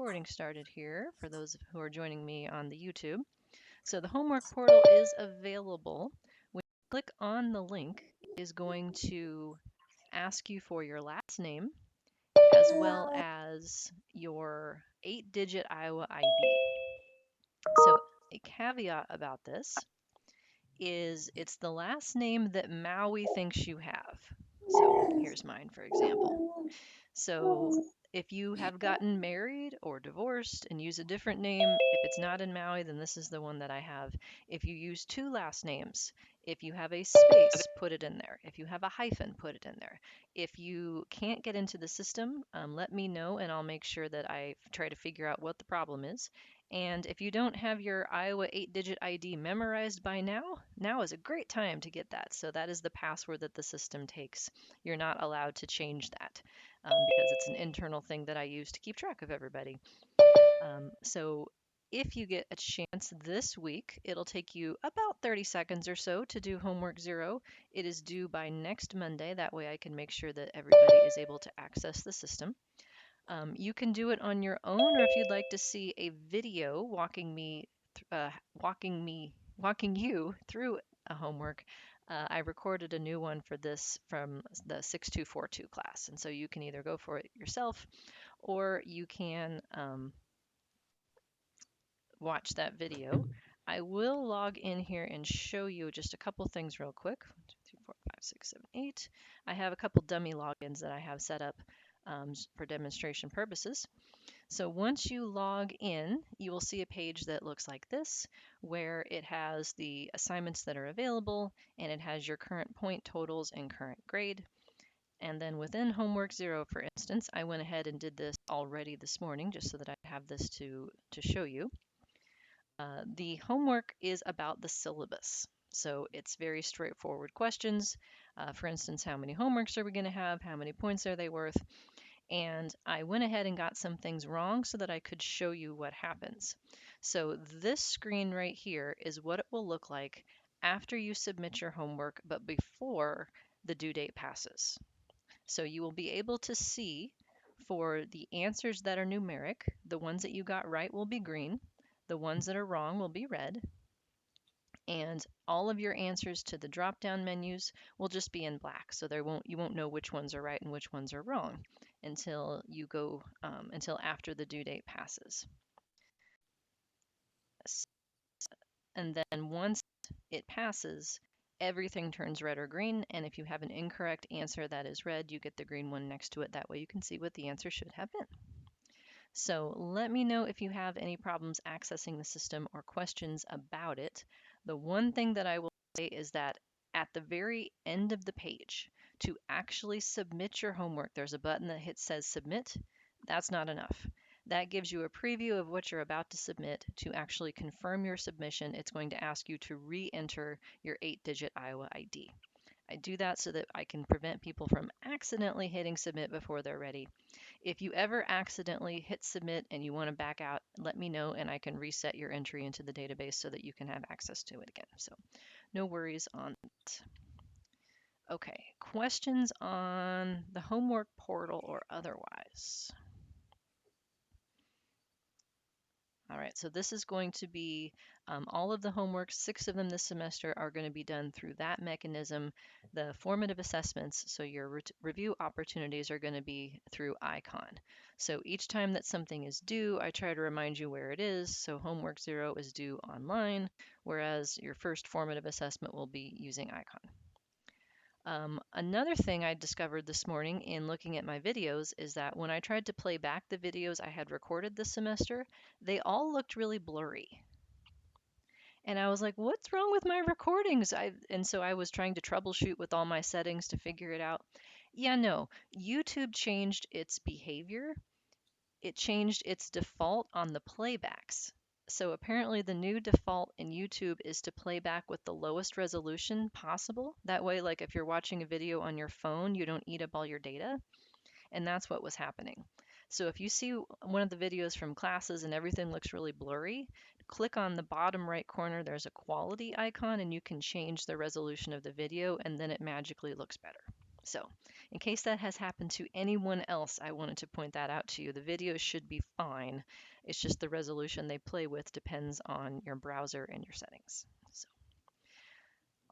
recording started here for those who are joining me on the YouTube. So the homework portal is available. When you click on the link, it is going to ask you for your last name as well as your 8-digit Iowa ID. So a caveat about this is it's the last name that Maui thinks you have. So here's mine, for example. So if you have gotten married or divorced and use a different name, if it's not in Maui, then this is the one that I have. If you use two last names, if you have a space, put it in there. If you have a hyphen, put it in there. If you can't get into the system, let me know and I'll make sure that I try to figure out what the problem is. And if you don't have your Iowa 8-digit ID memorized by now, now is a great time to get that. So that is the password that the system takes. You're not allowed to change that because it's an internal thing that I use to keep track of everybody. So if you get a chance this week, it'll take you about 30 seconds or so to do homework 0. It is due by next Monday. That way I can make sure that everybody is able to access the system. You can do it on your own, or if you'd like to see a video walking you through a homework, I recorded a new one for this from the 6242 class, and so you can either go for it yourself or you can watch that video. I will log in here and show you just a couple things real quick. 1, 2, 3, 4, 5, 6, 7, 8. I have a couple dummy logins that I have set up for demonstration purposes. So once you log in, you will see a page that looks like this, where it has the assignments that are available, and it has your current point totals and current grade. And then within homework 0, for instance, I went ahead and did this already this morning, just so that I have this to show you. The homework is about the syllabus. So it's very straightforward questions. For instance, how many homeworks are we going to have? How many points are they worth? And I went ahead and got some things wrong so that I could show you what happens. So this screen right here is what it will look like after you submit your homework, but before the due date passes. So you will be able to see for the answers that are numeric, the ones that you got right will be green, the ones that are wrong will be red, and all of your answers to the drop-down menus will just be in black. So you won't know which ones are right and which ones are wrong until you go until after the due date passes. And then once it passes, everything turns red or green, and if you have an incorrect answer that is red, you get the green one next to it. That way you can see what the answer should have been. So let me know if you have any problems accessing the system or questions about it. The one thing that I will say is that at the very end of the page, to actually submit your homework, there's a button that says submit. That's not enough. That gives you a preview of what you're about to submit. To actually confirm your submission, it's going to ask you to re-enter your 8-digit Iowa ID. I do that so that I can prevent people from accidentally hitting submit before they're ready. If you ever accidentally hit submit and you want to back out, let me know and I can reset your entry into the database so that you can have access to it again. So no worries on that. Okay, questions on the homework portal or otherwise? All right, so this is going to be all of the homework, 6 of them this semester are going to be done through that mechanism. The formative assessments, so your review opportunities are going to be through ICON. So each time that something is due, I try to remind you where it is. So homework 0 is due online, whereas your first formative assessment will be using ICON. Another thing I discovered this morning in looking at my videos is that when I tried to play back the videos I had recorded this semester, they all looked really blurry. And I was like, what's wrong with my recordings? And so I was trying to troubleshoot with all my settings to figure it out. Yeah, no, YouTube changed its behavior. It changed its default on the playbacks. So apparently the new default in YouTube is to play back with the lowest resolution possible. That way, like if you're watching a video on your phone, you don't eat up all your data. And that's what was happening. So if you see one of the videos from classes and everything looks really blurry, click on the bottom right corner, there's a quality icon and you can change the resolution of the video and then it magically looks better. So in case that has happened to anyone else, I wanted to point that out to you. The videos should be fine. It's just the resolution they play with depends on your browser and your settings. So,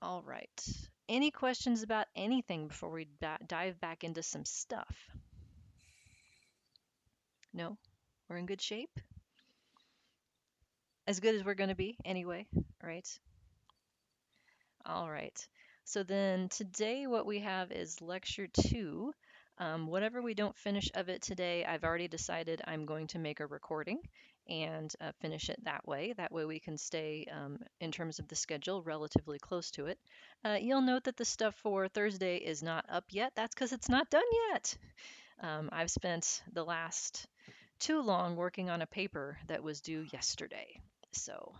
all right. Any questions about anything before we dive back into some stuff? No? We're in good shape? As good as we're going to be anyway, right? All right. So then today what we have is lecture 2. Whatever we don't finish of it today, I've already decided I'm going to make a recording and finish it that way. That way we can stay, in terms of the schedule, relatively close to it. You'll note that the stuff for Thursday is not up yet. That's because it's not done yet. I've spent the last too long working on a paper that was due yesterday. So,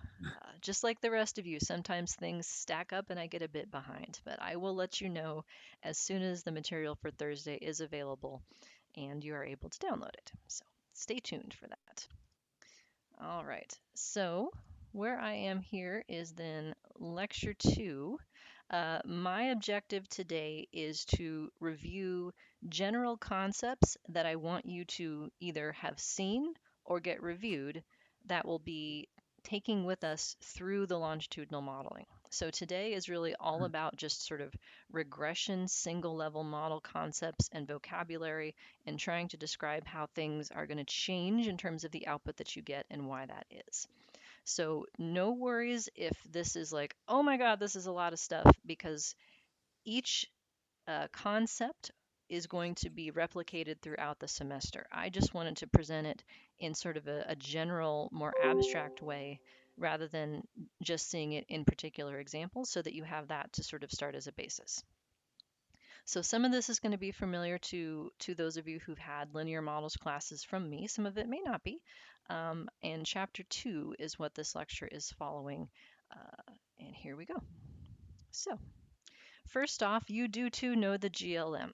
just like the rest of you, sometimes things stack up and I get a bit behind, but I will let you know as soon as the material for Thursday is available and you are able to download it. So, stay tuned for that. All right, so where I am here is then lecture 2. My objective today is to review general concepts that I want you to either have seen or get reviewed that will be taking with us through the longitudinal modeling. So today is really all about just sort of regression, single level model concepts and vocabulary, and trying to describe how things are going to change in terms of the output that you get and why that is. So no worries if this is like, oh my God, this is a lot of stuff, because each concept is going to be replicated throughout the semester. I just wanted to present it in sort of a general, more abstract way rather than just seeing it in particular examples so that you have that to sort of start as a basis. So some of this is going to be familiar to those of you who've had linear models classes from me. Some of it may not be. And chapter 2 is what this lecture is following. And here we go. So first off, you do too know the GLM.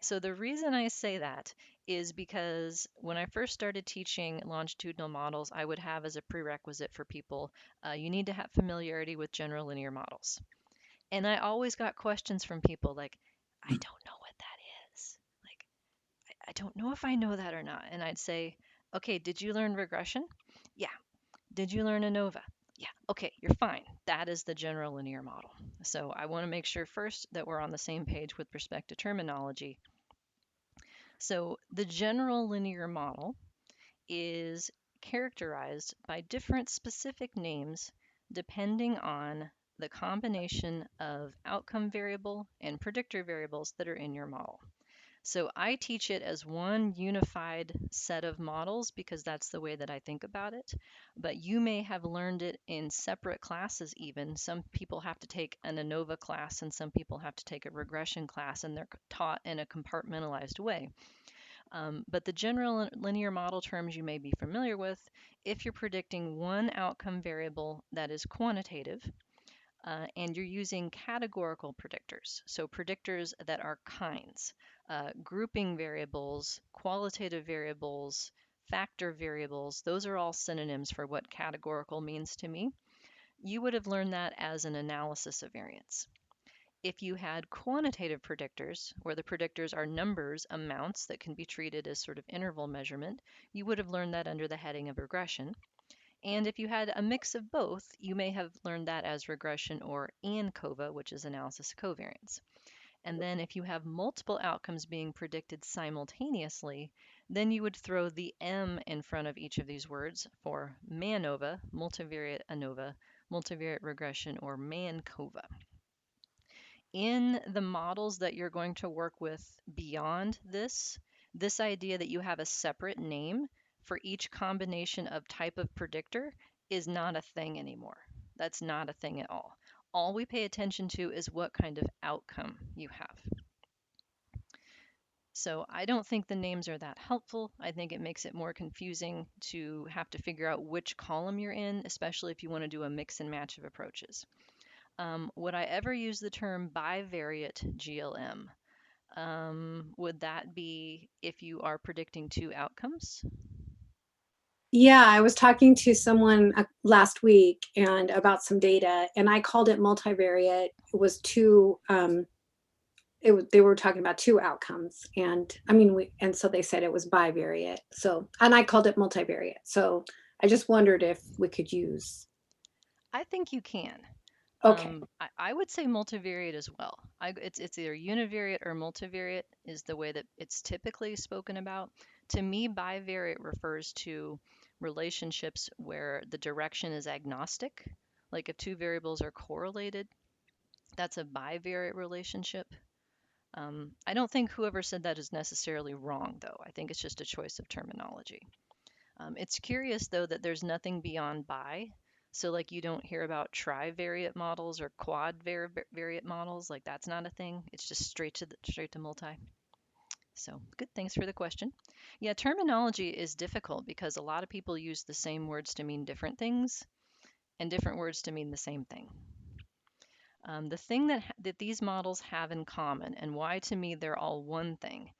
So the reason I say that is because when I first started teaching longitudinal models, I would have as a prerequisite for people, you need to have familiarity with general linear models. And I always got questions from people like, I don't know what that is. Like, I don't know if I know that or not. And I'd say, okay, did you learn regression? Yeah. Did you learn ANOVA? Yeah. Okay, you're fine. That is the general linear model. So I want to make sure first that we're on the same page with respect to terminology. So the general linear model is characterized by different specific names depending on the combination of outcome variable and predictor variables that are in your model. So I teach it as one unified set of models because that's the way that I think about it. But you may have learned it in separate classes even. Some people have to take an ANOVA class and some people have to take a regression class, and they're taught in a compartmentalized way. But the general linear model terms you may be familiar with if you're predicting one outcome variable that is quantitative, and you're using categorical predictors. So predictors that are kinds, grouping variables, qualitative variables, factor variables, those are all synonyms for what categorical means to me. You would have learned that as an analysis of variance. If you had quantitative predictors, where the predictors are numbers, amounts that can be treated as sort of interval measurement, you would have learned that under the heading of regression. And if you had a mix of both, you may have learned that as regression or ANCOVA, which is analysis of covariance. And then if you have multiple outcomes being predicted simultaneously, then you would throw the M in front of each of these words for MANOVA, multivariate ANOVA, multivariate regression, or MANCOVA. In the models that you're going to work with beyond this idea that you have a separate name for each combination of type of predictor is not a thing anymore. That's not a thing at all. All we pay attention to is what kind of outcome you have. So I don't think the names are that helpful. I think it makes it more confusing to have to figure out which column you're in, especially if you want to do a mix and match of approaches. Would I ever use the term bivariate GLM? Would that be if you are predicting two outcomes? Yeah, I was talking to someone last week and about some data, and I called it multivariate. It was two they were talking about two outcomes, and I mean, and so they said it was bivariate. So, and I called it multivariate. So I just wondered if we could use. I think you can. Okay. I would say multivariate as well. It's either univariate or multivariate is the way that it's typically spoken about. To me, bivariate refers to relationships where the direction is agnostic. Like if two variables are correlated, that's a bivariate relationship. I don't think whoever said that is necessarily wrong, though. I think it's just a choice of terminology. It's curious, though, that there's nothing beyond bi. So, like, you don't hear about trivariate models or quadvariate models. Like, that's not a thing. It's just straight to multi. So, good. Thanks for the question. Yeah, terminology is difficult because a lot of people use the same words to mean different things and different words to mean the same thing. The thing that these models have in common, and why to me they're all one thing,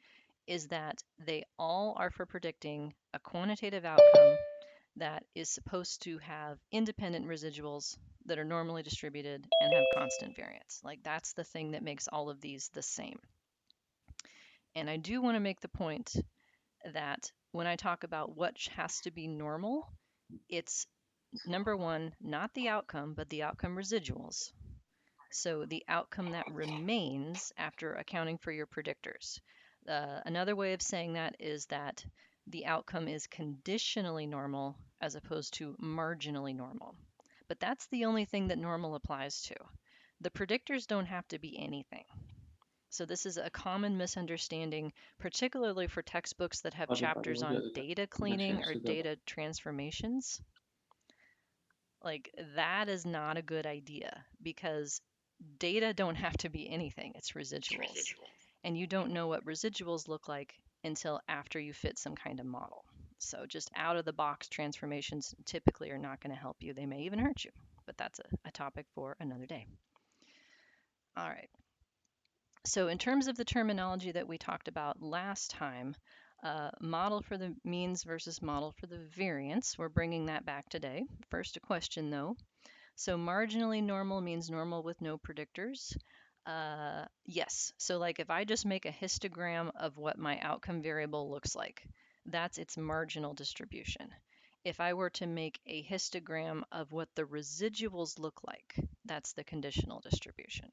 is that they all are for predicting a quantitative outcome that is supposed to have independent residuals that are normally distributed and have constant variance. Like that's the thing that makes all of these the same. And I do want to make the point that when I talk about what has to be normal, it's number one, not the outcome, but the outcome residuals. So the outcome that remains after accounting for your predictors. Another way of saying that is that the outcome is conditionally normal as opposed to marginally normal. But that's the only thing that normal applies to. The predictors don't have to be anything. So this is a common misunderstanding, particularly for textbooks that have chapters on data cleaning or data transformations. Like that is not a good idea because data don't have to be anything, it's residuals. And you don't know what residuals look like until after you fit some kind of model. So just out of the box transformations typically are not going to help you. They may even hurt you, but that's a topic for another day. All right. So in terms of the terminology that we talked about last time, model for the means versus model for the variance, we're bringing that back today. First, a question though. So marginally normal means normal with no predictors. Yes. So like if I just make a histogram of what my outcome variable looks like, that's its marginal distribution. If I were to make a histogram of what the residuals look like, that's the conditional distribution.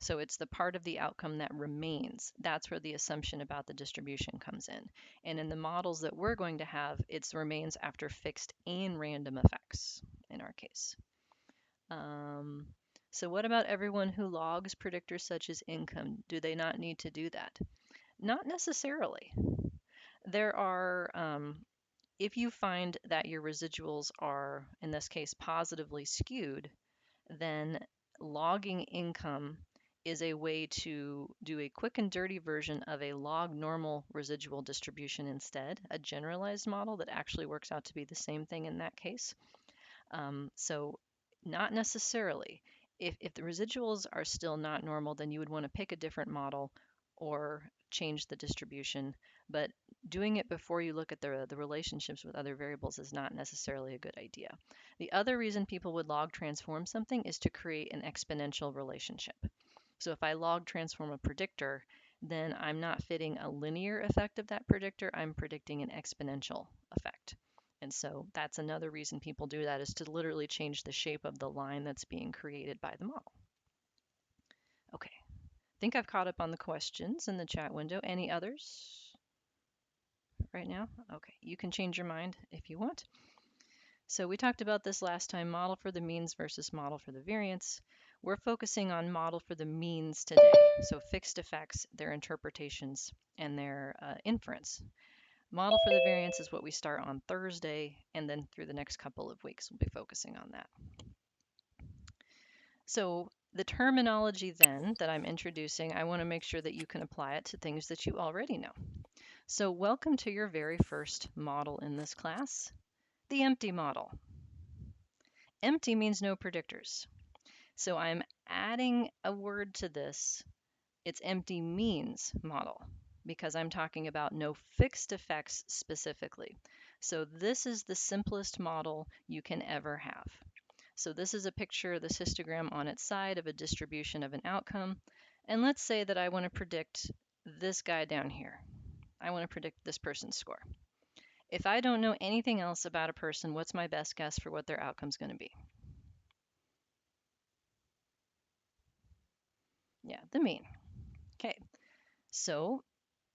So it's the part of the outcome that remains. That's where the assumption about the distribution comes in. And in the models that we're going to have, it remains after fixed and random effects in our case. So what about everyone who logs predictors such as income? Do they not need to do that? Not necessarily. There are, if you find that your residuals are, in this case, positively skewed, then logging income is a way to do a quick and dirty version of a log normal residual distribution instead, a generalized model that actually works out to be the same thing in that case. So not necessarily. If the residuals are still not normal, then you would want to pick a different model or change the distribution. But doing it before you look at the relationships with other variables is not necessarily a good idea. The other reason people would log transform something is to create an exponential relationship. So if I log transform a predictor, then I'm not fitting a linear effect of that predictor, I'm predicting an exponential effect. And so that's another reason people do that is to literally change the shape of the line that's being created by the model. Okay, I think I've caught up on the questions in the chat window. Any others right now? Okay, you can change your mind if you want. So we talked about this last time, model for the means versus model for the variance. We're focusing on model for the means today. So fixed effects, their interpretations, and their inference. Model for the variance is what we start on Thursday, and then through the next couple of weeks, we'll be focusing on that. So the terminology then that I'm introducing, I want to make sure that you can apply it to things that you already know. So welcome to your very first model in this class, the empty model. Empty means no predictors. So I'm adding a word to this. It's empty means model because I'm talking about no fixed effects specifically. So this is the simplest model you can ever have. So this is a picture, this histogram on its side of a distribution of an outcome. And let's say that I want to predict this guy down here. I want to predict this person's score. If I don't know anything else about a person, what's my best guess for what their outcome is going to be? Yeah, the mean. Okay, so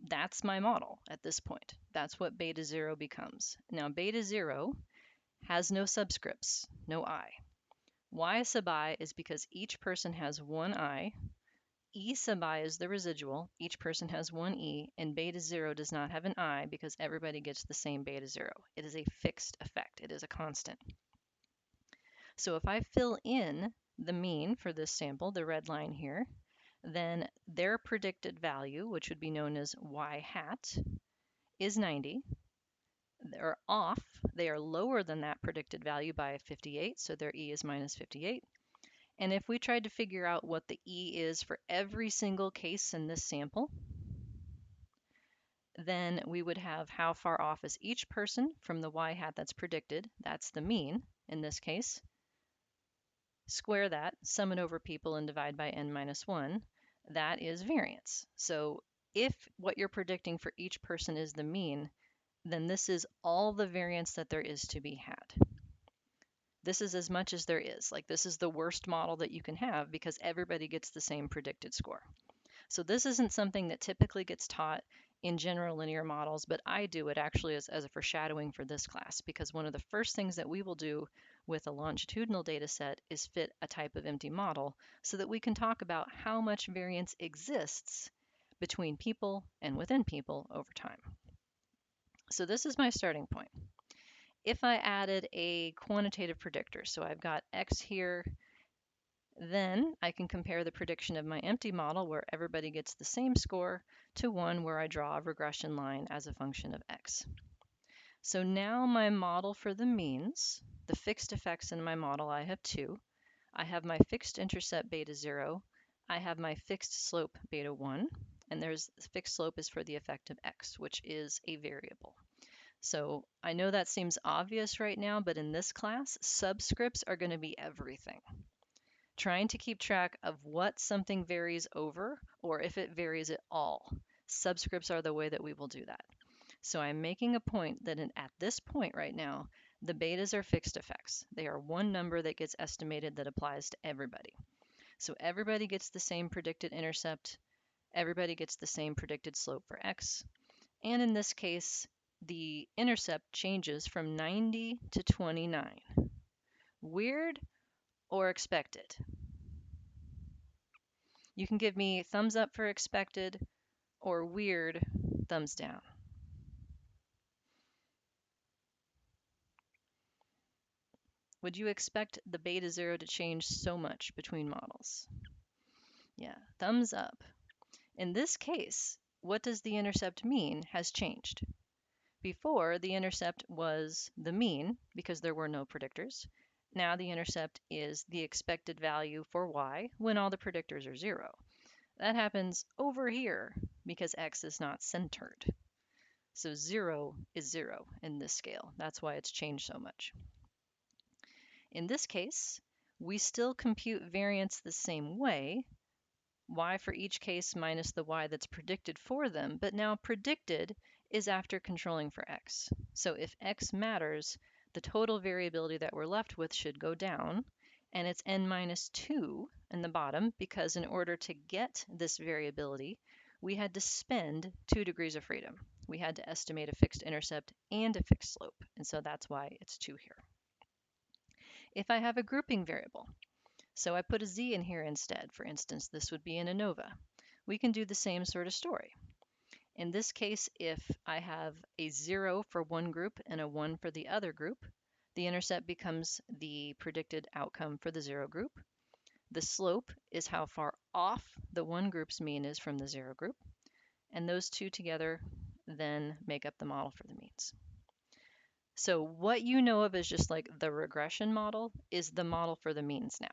that's my model at this point. That's what beta 0 becomes. Now, beta 0 has no subscripts, no I. Y sub I is because each person has one I. E sub I is the residual. Each person has one E, and beta 0 does not have an I because everybody gets the same beta 0. It is a fixed effect. It is a constant. So if I fill in the mean for this sample, the red line here, then their predicted value, which would be known as Y hat, is 90. They're off. They are lower than that predicted value by 58, so their E is minus 58. And if we tried to figure out what the E is for every single case in this sample, then we would have how far off is each person from the Y hat that's predicted. That's the mean in this case. Square that, sum it over people, and divide by n minus 1. That is variance. So if what you're predicting for each person is the mean, then this is all the variance that there is to be had. This is as much as there is. Like, this is the worst model that you can have because everybody gets the same predicted score. So this isn't something that typically gets taught in general linear models, but I do it actually as a foreshadowing for this class, because one of the first things that we will do with a longitudinal data set is fit a type of empty model so that we can talk about how much variance exists between people and within people over time. So this is my starting point. If I added a quantitative predictor, so I've got X here, then I can compare the prediction of my empty model, where everybody gets the same score, to one where I draw a regression line as a function of X. So now my model for the means, the fixed effects in my model, I have two. I have my fixed intercept beta 0. I have my fixed slope beta 1. And there's fixed slope is for the effect of X, which is a variable. So I know that seems obvious right now, but in this class, subscripts are going to be everything. Trying to keep track of what something varies over, or if it varies at all. Subscripts are the way that we will do that. So I'm making a point that at this point right now, the betas are fixed effects. They are one number that gets estimated that applies to everybody. So everybody gets the same predicted intercept. Everybody gets the same predicted slope for X. And in this case, the intercept changes from 90 to 29. Weird or expected? You can give me thumbs up for expected or weird, thumbs down. Would you expect the beta 0 to change so much between models? Yeah, thumbs up. In this case, what does the intercept mean has changed. Before, the intercept was the mean because there were no predictors. Now the intercept is the expected value for y when all the predictors are 0. That happens over here because x is not centered. So 0 is 0 in this scale. That's why it's changed so much. In this case, we still compute variance the same way, y for each case minus the y that's predicted for them, but now predicted is after controlling for x. So if x matters, the total variability that we're left with should go down, and it's n minus 2 in the bottom because in order to get this variability, we had to spend 2 degrees of freedom. We had to estimate a fixed intercept and a fixed slope, and so that's why it's 2 here. If I have a grouping variable, so I put a z in here instead, for instance, this would be an ANOVA. We can do the same sort of story. In this case, if I have a 0 for one group and a 1 for the other group, the intercept becomes the predicted outcome for the 0 group. The slope is how far off the one group's mean is from the 0 group, and those two together then make up the model for the means. So what you know of as just like the regression model is the model for the means now,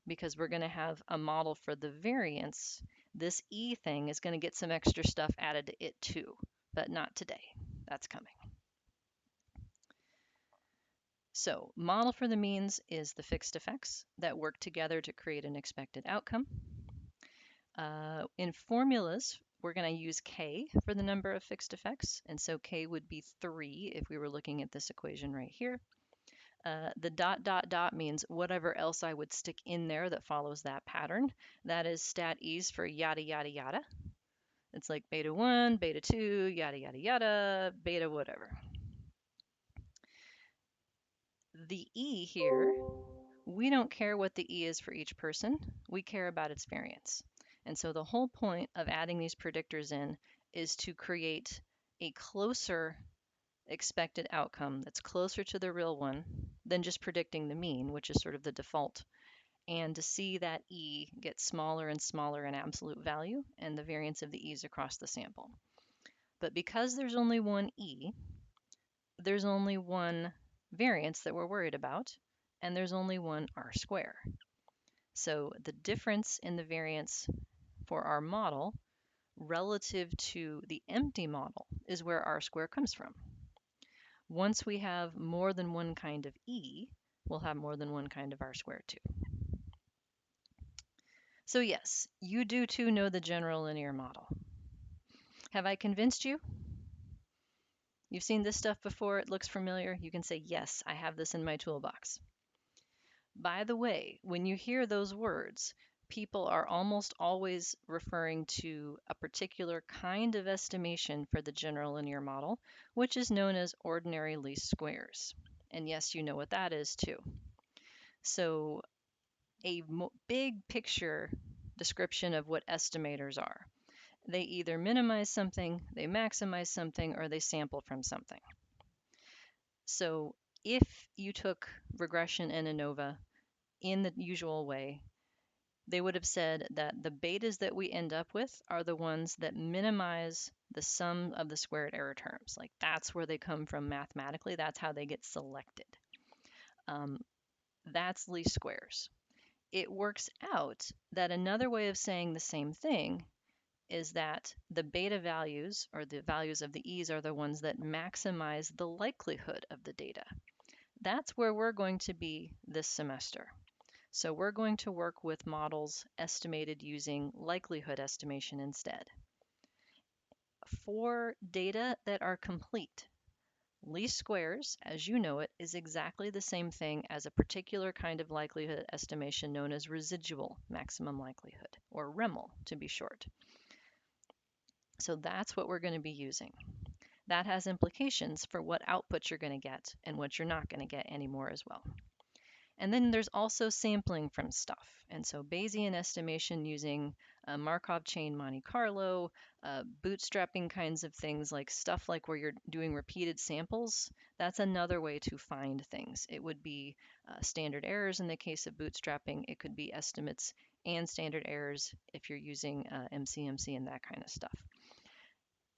because we're going to have a model for the variance. This E thing is going to get some extra stuff added to it too, but not today. That's coming. So model for the means is the fixed effects that work together to create an expected outcome. In formulas, we're going to use k for the number of fixed effects, and so k would be 3 if we were looking at this equation right here. The dot dot dot means whatever else I would stick in there that follows that pattern. That is stat e's for yada yada yada. It's like beta 1, beta 2, yada yada yada, beta whatever. The e here, we don't care what the e is for each person. We care about its variance. And so the whole point of adding these predictors in is to create a closer expected outcome that's closer to the real one than just predicting the mean, which is sort of the default, and to see that e get smaller and smaller in absolute value and the variance of the e's across the sample. But because there's only one e, there's only one variance that we're worried about, and there's only one r square. So the difference in the variance for our model relative to the empty model is where r square comes from. Once we have more than one kind of e, we'll have more than one kind of r squared too. So yes, you do too know the general linear model. Have I convinced you? You've seen this stuff before, it looks familiar. You can say, yes, I have this in my toolbox. By the way, when you hear those words, people are almost always referring to a particular kind of estimation for the general linear model, which is known as ordinary least squares. And yes, you know what that is too. So a big picture description of what estimators are. They either minimize something, they maximize something, or they sample from something. So if you took regression and ANOVA in the usual way, they would have said that the betas that we end up with are the ones that minimize the sum of the squared error terms. Like that's where they come from mathematically. That's how they get selected. That's least squares. It works out that another way of saying the same thing is that the beta values, or the values of the e's, are the ones that maximize the likelihood of the data. That's where we're going to be this semester. So we're going to work with models estimated using likelihood estimation instead. For data that are complete, least squares, as you know it, is exactly the same thing as a particular kind of likelihood estimation known as residual maximum likelihood, or REML to be short. So that's what we're going to be using. That has implications for what output you're going to get and what you're not going to get anymore as well. And then there's also sampling from stuff. And so Bayesian estimation using Markov chain Monte Carlo, bootstrapping kinds of things, like stuff like where you're doing repeated samples, that's another way to find things. It would be standard errors in the case of bootstrapping. It could be estimates and standard errors if you're using MCMC and that kind of stuff.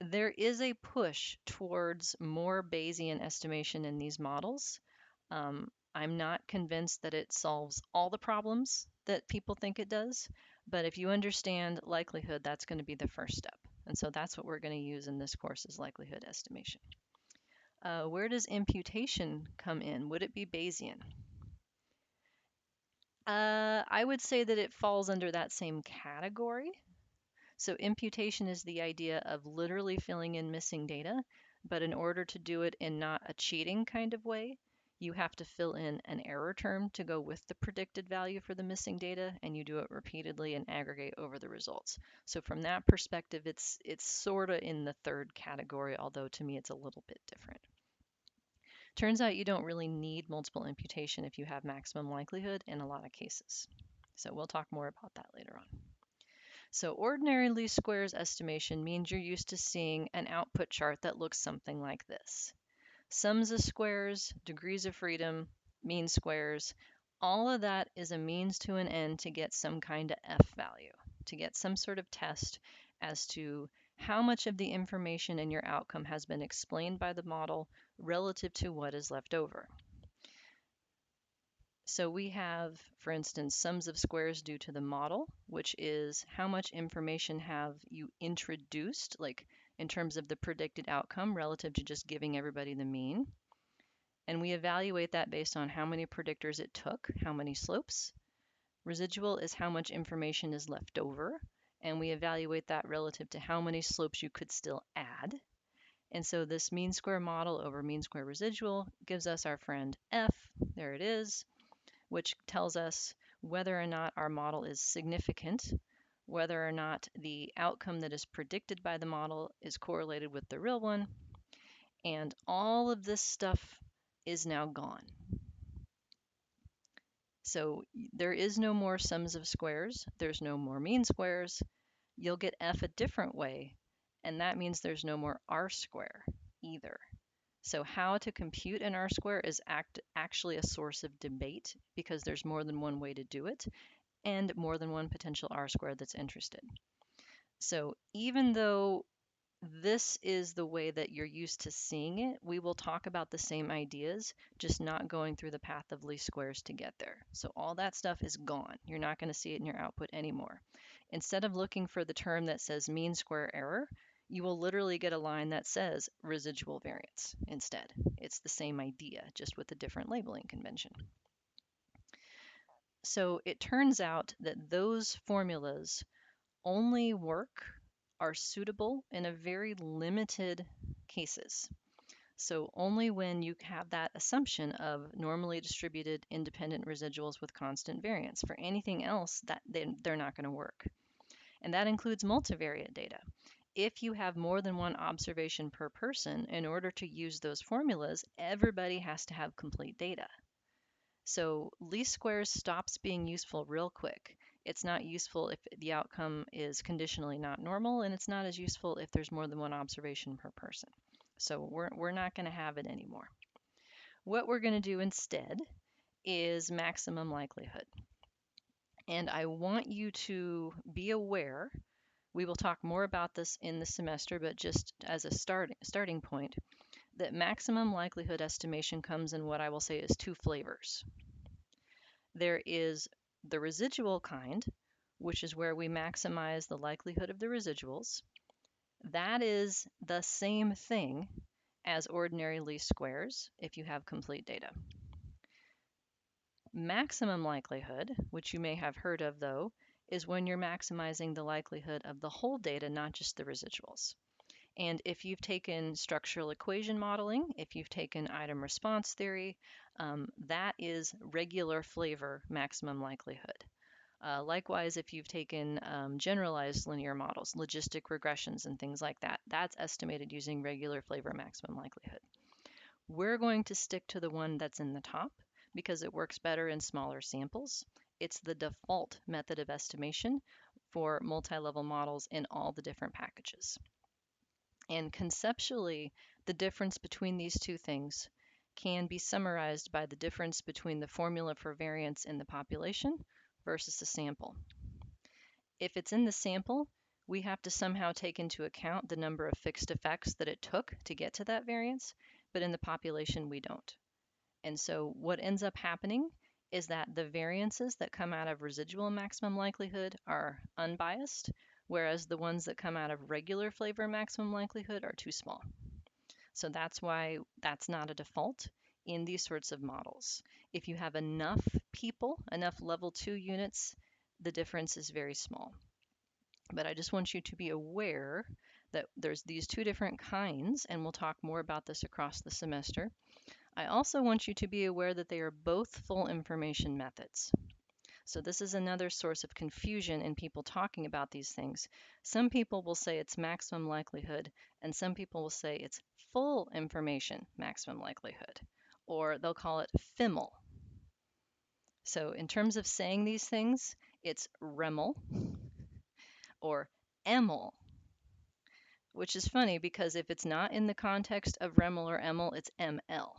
There is a push towards more Bayesian estimation in these models. I'm not convinced that it solves all the problems that people think it does, but if you understand likelihood, that's going to be the first step. And so that's what we're going to use in this course, is likelihood estimation. Where does imputation come in? Would it be Bayesian? I would say that it falls under that same category. So imputation is the idea of literally filling in missing data, but in order to do it in not a cheating kind of way, you have to fill in an error term to go with the predicted value for the missing data, and you do it repeatedly and aggregate over the results. So from that perspective, it's sort of in the third category, although to me it's a little bit different. Turns out you don't really need multiple imputation if you have maximum likelihood in a lot of cases. So we'll talk more about that later on. So ordinary least squares estimation means you're used to seeing an output chart that looks something like this. Sums of squares, degrees of freedom, mean squares, all of that is a means to an end to get some kind of F value, to get some sort of test as to how much of the information in your outcome has been explained by the model relative to what is left over. So we have, for instance, sums of squares due to the model, which is how much information have you introduced, like in terms of the predicted outcome relative to just giving everybody the mean. And we evaluate that based on how many predictors it took, how many slopes. Residual is how much information is left over. and we evaluate that relative to how many slopes you could still add. And so this mean square model over mean square residual gives us our friend f, there it is, which tells us whether or not our model is significant, whether or not the outcome that is predicted by the model is correlated with the real one, and all of this stuff is now gone. So there is no more sums of squares, there's no more mean squares. You'll get f a different way, and that means there's no more r square either. So how to compute an r square is actually a source of debate because there's more than one way to do it and more than one potential r square that's interested. So even though this is the way that you're used to seeing it, we will talk about the same ideas, just not going through the path of least squares to get there. So all that stuff is gone. You're not going to see it in your output anymore. Instead of looking for the term that says mean square error, you will literally get a line that says residual variance instead. It's the same idea, just with a different labeling convention. So it turns out that those formulas only work, are suitable in a very limited cases. So only when you have that assumption of normally distributed independent residuals with constant variance. For anything else, they're not going to work. And that includes multivariate data. If you have more than one observation per person, in order to use those formulas, everybody has to have complete data. So least squares stops being useful real quick. It's not useful if the outcome is conditionally not normal, and it's not as useful if there's more than one observation per person. So we're not going to have it anymore. What we're going to do instead is maximum likelihood. And I want you to be aware, we will talk more about this in the semester, but just as a starting point, that maximum likelihood estimation comes in what I will say is two flavors. There is the residual kind, which is where we maximize the likelihood of the residuals. That is the same thing as ordinary least squares if you have complete data. Maximum likelihood, which you may have heard of though, is when you're maximizing the likelihood of the whole data, not just the residuals. And if you've taken structural equation modeling, if you've taken item response theory, that is regular flavor maximum likelihood. Likewise, if you've taken generalized linear models, logistic regressions, and things like that, that's estimated using regular flavor maximum likelihood. We're going to stick to the one that's in the top because it works better in smaller samples. It's the default method of estimation for multi-level models in all the different packages. And conceptually, the difference between these two things can be summarized by the difference between the formula for variance in the population versus the sample. If it's in the sample, we have to somehow take into account the number of fixed effects that it took to get to that variance, but in the population, we don't. And so what ends up happening is that the variances that come out of residual maximum likelihood are unbiased, whereas the ones that come out of regular flavor maximum likelihood are too small. So that's why that's not a default in these sorts of models. If you have enough people, enough level 2 units, the difference is very small. But I just want you to be aware that there's these two different kinds, and we'll talk more about this across the semester. I also want you to be aware that they are both full information methods. So this is another source of confusion in people talking about these things. Some people will say it's maximum likelihood, and some people will say it's full information maximum likelihood, or they'll call it FIML. So in terms of saying these things, it's REML or EML, which is funny because if it's not in the context of REML or EML, it's ML.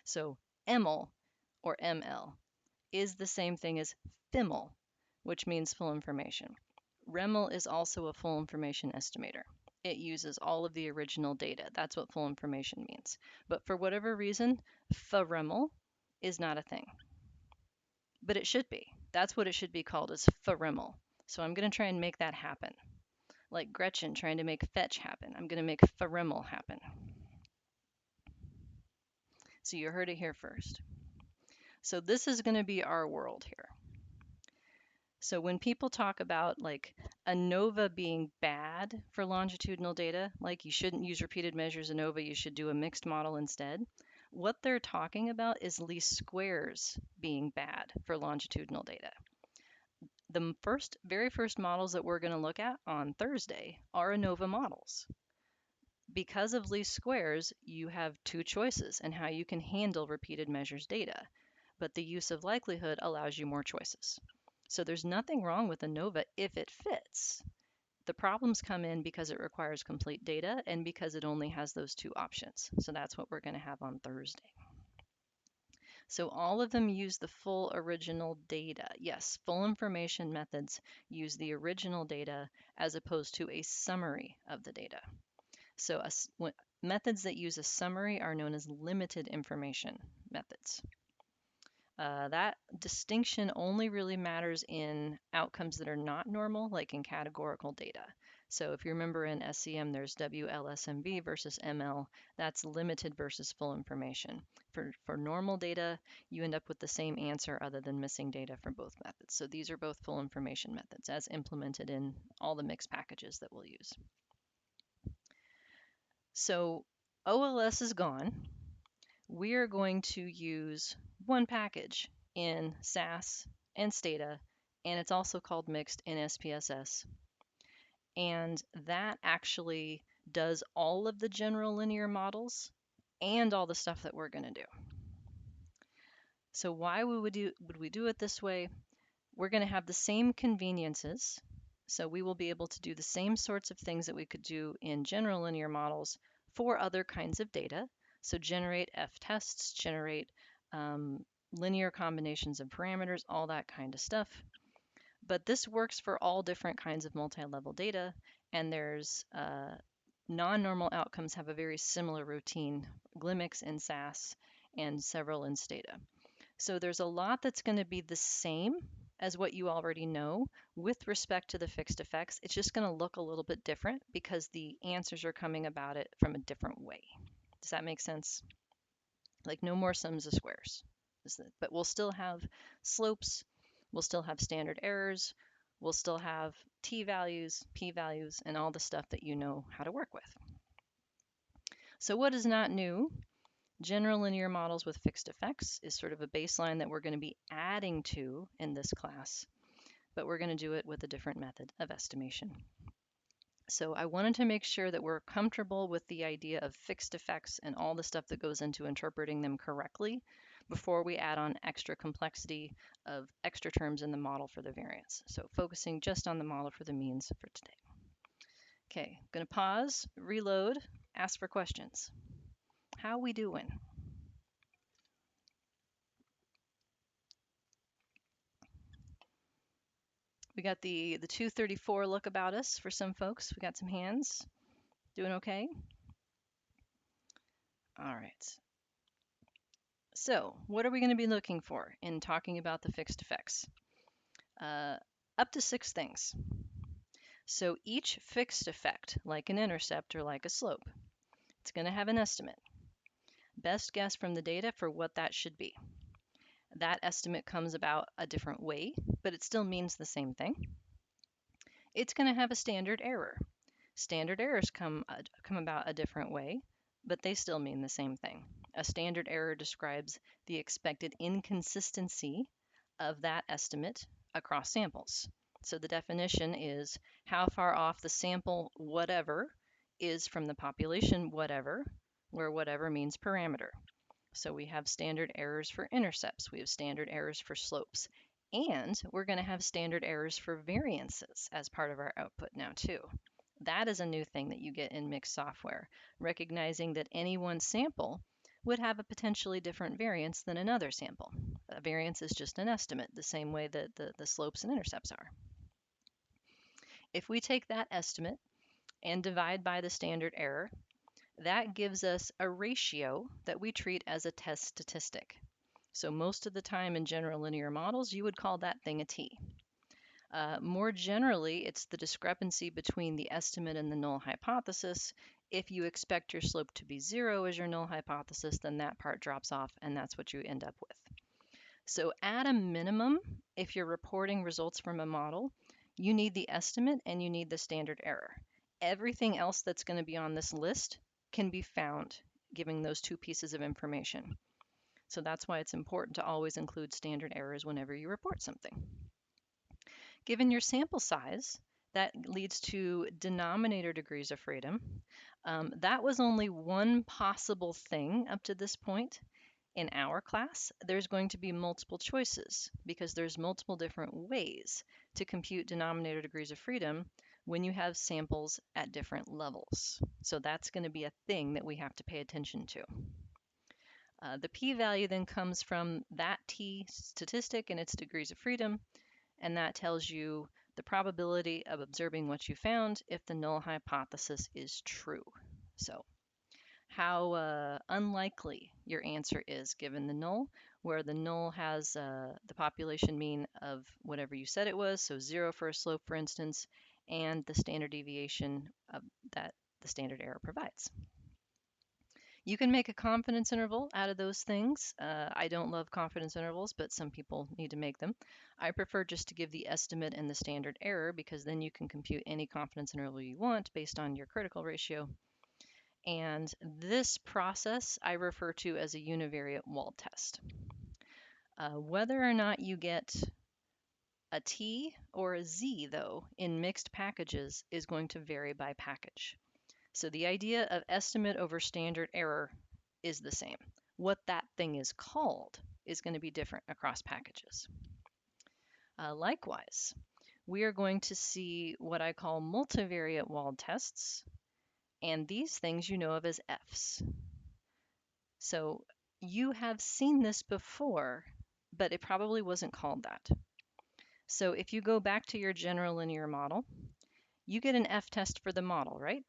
So EML or ML is the same thing as FIML, which means full information. REML is also a full information estimator. It uses all of the original data. That's what full information means. But for whatever reason, FREML is not a thing. But it should be. That's what it should be called, is FREML. So I'm going to try and make that happen. Like Gretchen trying to make fetch happen. I'm going to make FREML happen. So you heard it here first. So this is going to be our world here. So when people talk about like ANOVA being bad for longitudinal data, like you shouldn't use repeated measures ANOVA, you should do a mixed model instead. What they're talking about is least squares being bad for longitudinal data. The very first models that we're going to look at on Thursday are ANOVA models. Because of least squares, you have two choices in how you can handle repeated measures data, but the use of likelihood allows you more choices. So there's nothing wrong with ANOVA if it fits. The problems come in because it requires complete data and because it only has those two options. So that's what we're going to have on Thursday. So all of them use the full original data. Yes, full information methods use the original data as opposed to a summary of the data. So methods that use a summary are known as limited information methods. That distinction only really matters in outcomes that are not normal, like in categorical data. So if you remember in SEM, there's WLSMV versus ML. That's limited versus full information. For normal data, you end up with the same answer other than missing data from both methods. So these are both full information methods as implemented in all the mixed packages that we'll use. So OLS is gone. We are going to use one package in SAS and Stata, and it's also called mixed in SPSS. And that actually does all of the general linear models and all the stuff that we're going to do. So why would we do it this way? We're going to have the same conveniences. So we will be able to do the same sorts of things that we could do in general linear models for other kinds of data. So generate f-tests, generate linear combinations of parameters, all that kind of stuff. But this works for all different kinds of multi-level data, and there's non-normal outcomes have a very similar routine, GLIMIX in SAS and several in Stata. So there's a lot that's going to be the same as what you already know with respect to the fixed effects. It's just going to look a little bit different because the answers are coming about it from a different way. Does that make sense? Like no more sums of squares. But we'll still have slopes, we'll still have standard errors, we'll still have t-values, p-values, and all the stuff that you know how to work with. So what is not new? General linear models with fixed effects is sort of a baseline that we're going to be adding to in this class, but we're going to do it with a different method of estimation. So I wanted to make sure that we're comfortable with the idea of fixed effects and all the stuff that goes into interpreting them correctly before we add on extra complexity of extra terms in the model for the variance. So focusing just on the model for the means for today. Okay, I'm going to pause, reload, ask for questions. How we doing? We got the 234 look about us for some folks. We got some hands. Doing okay? All right. So what are we going to be looking for in talking about the fixed effects? Up to 6 things. So each fixed effect, like an intercept or like a slope, it's going to have an estimate. Best guess from the data for what that should be. That estimate comes about a different way, but it still means the same thing. It's going to have a standard error. Standard errors come about a different way, but they still mean the same thing. A standard error describes the expected inconsistency of that estimate across samples. So the definition is how far off the sample whatever is from the population whatever, where whatever means parameter. So we have standard errors for intercepts, we have standard errors for slopes, and we're going to have standard errors for variances as part of our output now too. That is a new thing that you get in mixed software, recognizing that any one sample would have a potentially different variance than another sample. A variance is just an estimate, the same way that the slopes and intercepts are. If we take that estimate and divide by the standard error, that gives us a ratio that we treat as a test statistic. So most of the time in general linear models, you would call that thing a t. More generally, it's the discrepancy between the estimate and the null hypothesis. If you expect your slope to be 0 as your null hypothesis, then that part drops off, and that's what you end up with. So at a minimum, if you're reporting results from a model, you need the estimate and you need the standard error. Everything else that's going to be on this list can be found giving those two pieces of information. So that's why it's important to always include standard errors whenever you report something. Given your sample size, that leads to denominator degrees of freedom. That was only one possible thing up to this point. In our class, there's going to be multiple choices because there's multiple different ways to compute denominator degrees of freedom when you have samples at different levels. So that's going to be a thing that we have to pay attention to. The p-value then comes from that t statistic and its degrees of freedom, and that tells you the probability of observing what you found if the null hypothesis is true. So how unlikely your answer is given the null, where the null has the population mean of whatever you said it was, so 0 for a slope, for instance, and the standard deviation that the standard error provides. You can make a confidence interval out of those things. I don't love confidence intervals, but some people need to make them. I prefer just to give the estimate and the standard error because then you can compute any confidence interval you want based on your critical ratio. And this process I refer to as a univariate wald test. Whether or not you get a T or a Z, though, in mixed packages is going to vary by package. So the idea of estimate over standard error is the same. What that thing is called is going to be different across packages. Likewise, we are going to see what I call multivariate wald tests, and these things you know of as Fs. So you have seen this before, but it probably wasn't called that. So if you go back to your general linear model, you get an F test for the model, right?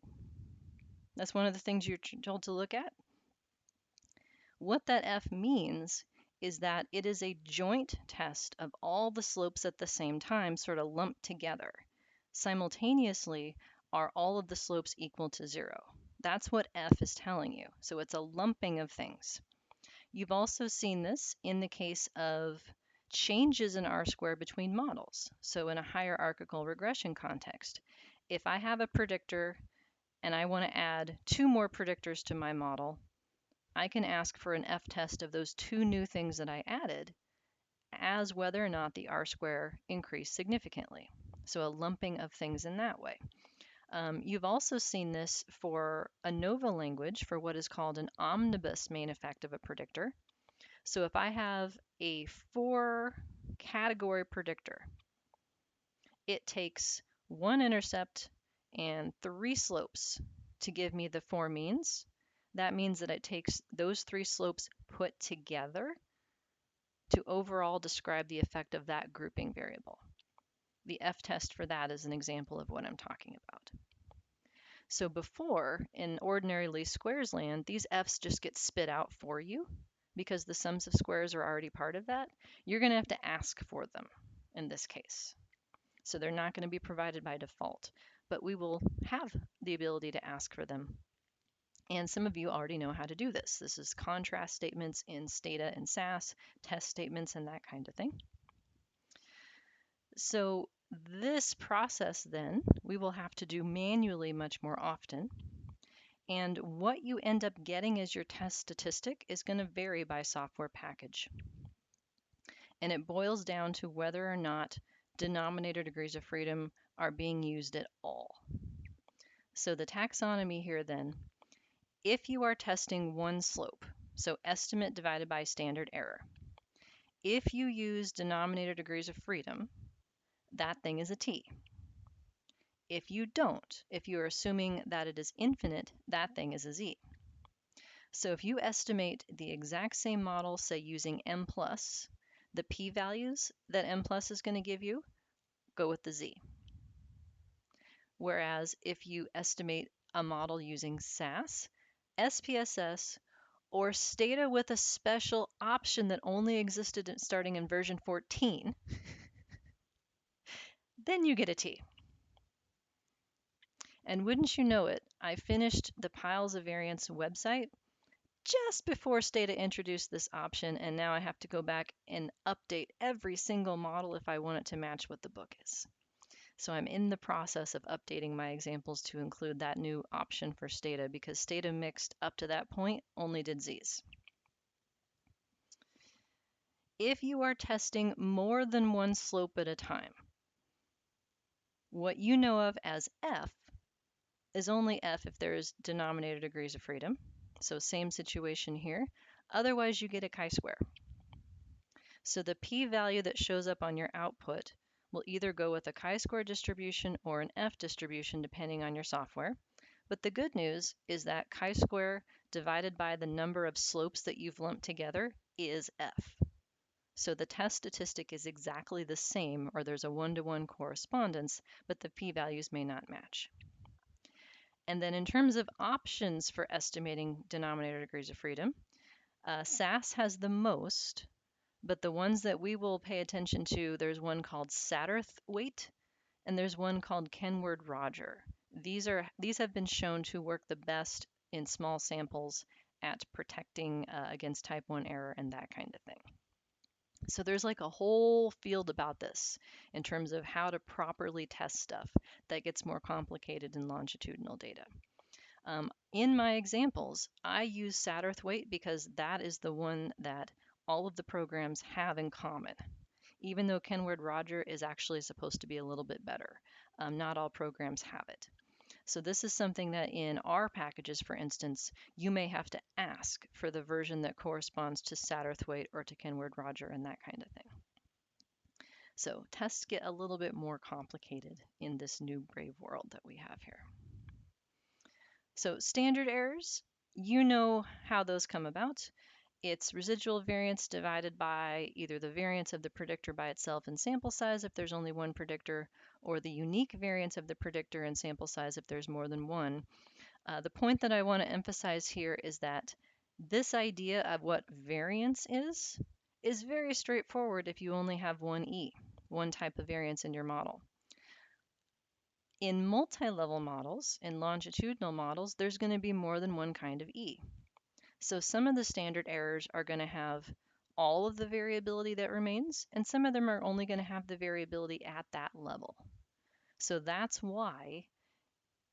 That's one of the things you're told to look at. What that F means is that it is a joint test of all the slopes at the same time, sort of lumped together. Simultaneously, are all of the slopes equal to 0? That's what F is telling you. So it's a lumping of things. You've also seen this in the case of changes in R-square between models. So in a hierarchical regression context, if I have a predictor and I want to add 2 more predictors to my model, I can ask for an F-test of those 2 new things that I added as whether or not the R-square increased significantly. So a lumping of things in that way. You've also seen this for ANOVA language for what is called an omnibus main effect of a predictor. So if I have a 4-category predictor, it takes 1 intercept and 3 slopes to give me the 4 means. That means that it takes those 3 slopes put together to overall describe the effect of that grouping variable. The F-test for that is an example of what I'm talking about. So before, in ordinary least squares land, these Fs just get spit out for you because the sums of squares are already part of that. You're going to have to ask for them in this case. So they're not going to be provided by default, but we will have the ability to ask for them. And some of you already know how to do this. This is contrast statements in Stata and SAS, test statements, and that kind of thing. So this process then, we will have to do manually much more often. And what you end up getting as your test statistic is going to vary by software package. And it boils down to whether or not denominator degrees of freedom are being used at all. So the taxonomy here then, if you are testing one slope, so estimate divided by standard error, if you use denominator degrees of freedom, that thing is a T. If you don't, if you're assuming that it is infinite, that thing is a Z. So if you estimate the exact same model, say using M+, the p-values that M+ is going to give you, go with the Z. Whereas if you estimate a model using SAS, SPSS, or Stata with a special option that only existed starting in version 14, then you get a T. And wouldn't you know it, I finished the Piles of Variance website just before Stata introduced this option, and now I have to go back and update every single model if I want it to match what the book is. So I'm in the process of updating my examples to include that new option for Stata because Stata mixed up to that point only did Z's. If you are testing more than one slope at a time, what you know of as F is only F if there is denominator degrees of freedom. So same situation here. Otherwise, you get a chi-square. So the p-value that shows up on your output will either go with a chi-square distribution or an F distribution depending on your software. But the good news is that chi-square divided by the number of slopes that you've lumped together is F. So the test statistic is exactly the same, or there's a one-to-one correspondence, but the p-values may not match. And then in terms of options for estimating denominator degrees of freedom, SAS has the most, but the ones that we will pay attention to, there's one called Satterthwaite, and there's one called Kenward-Roger. These have been shown to work the best in small samples at protecting against type 1 error and that kind of thing. So there's like a whole field about this in terms of how to properly test stuff that gets more complicated in longitudinal data. In my examples, I use Satterthwaite because that is the one that all of the programs have in common. Even though Kenward-Roger is actually supposed to be a little bit better, not all programs have it. So this is something that in R packages, for instance, you may have to ask for the version that corresponds to Satterthwaite or to Kenward-Roger and that kind of thing. So tests get a little bit more complicated in this new brave world that we have here. So standard errors, you know how those come about. It's residual variance divided by either the variance of the predictor by itself in sample size if there's only one predictor, or the unique variance of the predictor in sample size if there's more than one. The point that I want to emphasize here is that this idea of what variance is very straightforward if you only have one E, one type of variance in your model. In multi-level models, in longitudinal models, there's going to be more than one kind of E. So some of the standard errors are going to have all of the variability that remains, and some of them are only going to have the variability at that level. So that's why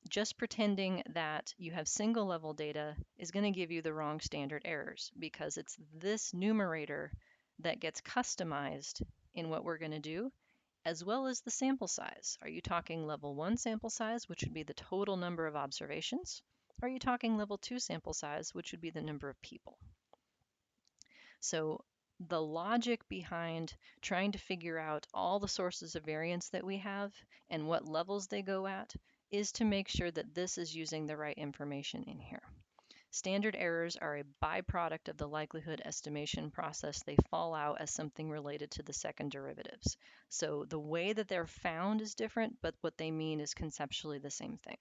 just pretending that you have single level data is going to give you the wrong standard errors, because it's this numerator that gets customized in what we're going to do, as well as the sample size. Are you talking level 1 sample size, which would be the total number of observations? Or are you talking level 2 sample size, which would be the number of people? So the logic behind trying to figure out all the sources of variance that we have and what levels they go at is to make sure that this is using the right information in here. Standard errors are a byproduct of the likelihood estimation process. They fall out as something related to the second derivatives. So the way that they're found is different, but what they mean is conceptually the same thing.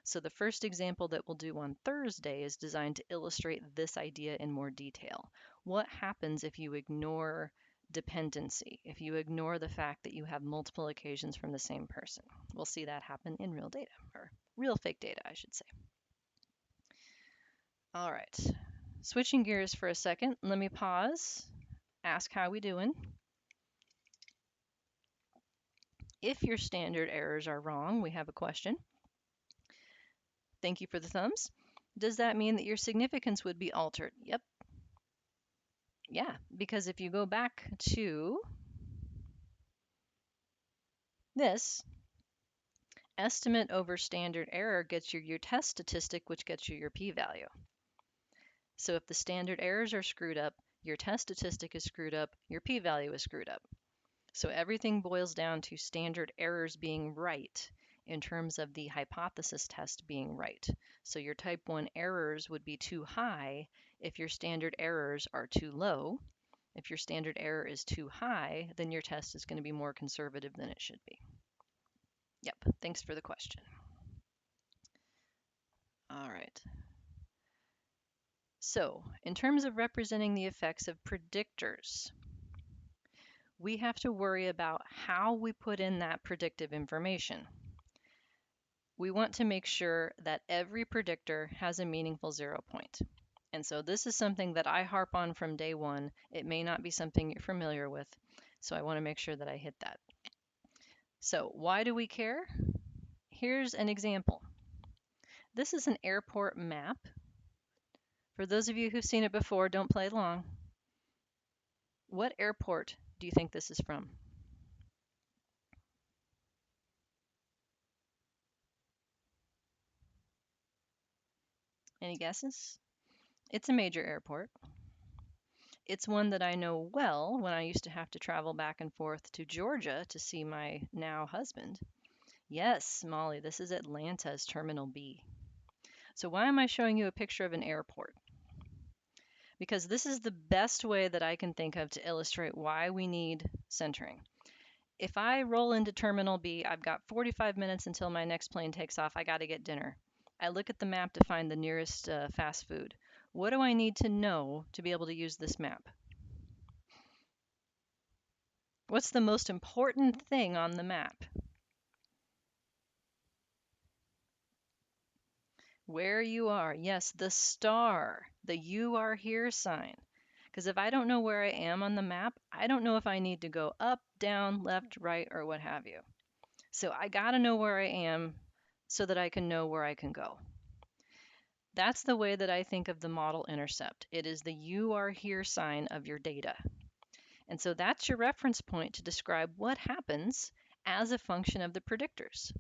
So the first example that we'll do on Thursday is designed to illustrate this idea in more detail. What happens if you ignore dependency, if you ignore the fact that you have multiple occasions from the same person? We'll see that happen in real data, or real fake data, I should say. All right, switching gears for a second, let me pause, ask how we doing. If your standard errors are wrong, we have a question. Thank you for the thumbs. Does that mean that your significance would be altered? Yep. Yeah, because if you go back to this, estimate over standard error gets you your test statistic, which gets you your p-value. So if the standard errors are screwed up, your test statistic is screwed up, your p-value is screwed up. So everything boils down to standard errors being right in terms of the hypothesis test being right. So your type 1 errors would be too high if your standard errors are too low. If your standard error is too high, then your test is going to be more conservative than it should be. Yep, thanks for the question. All right. So, in terms of representing the effects of predictors, we have to worry about how we put in that predictive information. We want to make sure that every predictor has a meaningful 0 point. And so this is something that I harp on from day one. It may not be something you're familiar with, so I want to make sure that I hit that. So why do we care? Here's an example. This is an airport map. For those of you who've seen it before, don't play along. What airport do you think this is from? Any guesses? It's a major airport. It's one that I know well when I used to have to travel back and forth to Georgia to see my now husband. Yes, Molly, this is Atlanta's Terminal B. So why am I showing you a picture of an airport? Because this is the best way that I can think of to illustrate why we need centering. If I roll into Terminal B, I've got 45 minutes until my next plane takes off. I got to get dinner. I look at the map to find the nearest fast food. What do I need to know to be able to use this map? What's the most important thing on the map? Where you are. Yes, the star, the you are here sign. Because if I don't know where I am on the map, I don't know if I need to go up, down, left, right, or what have you. So I got to know where I am so that I can know where I can go. That's the way that I think of the model intercept. It is the you are here sign of your data. And so that's your reference point to describe what happens as a function of the predictors.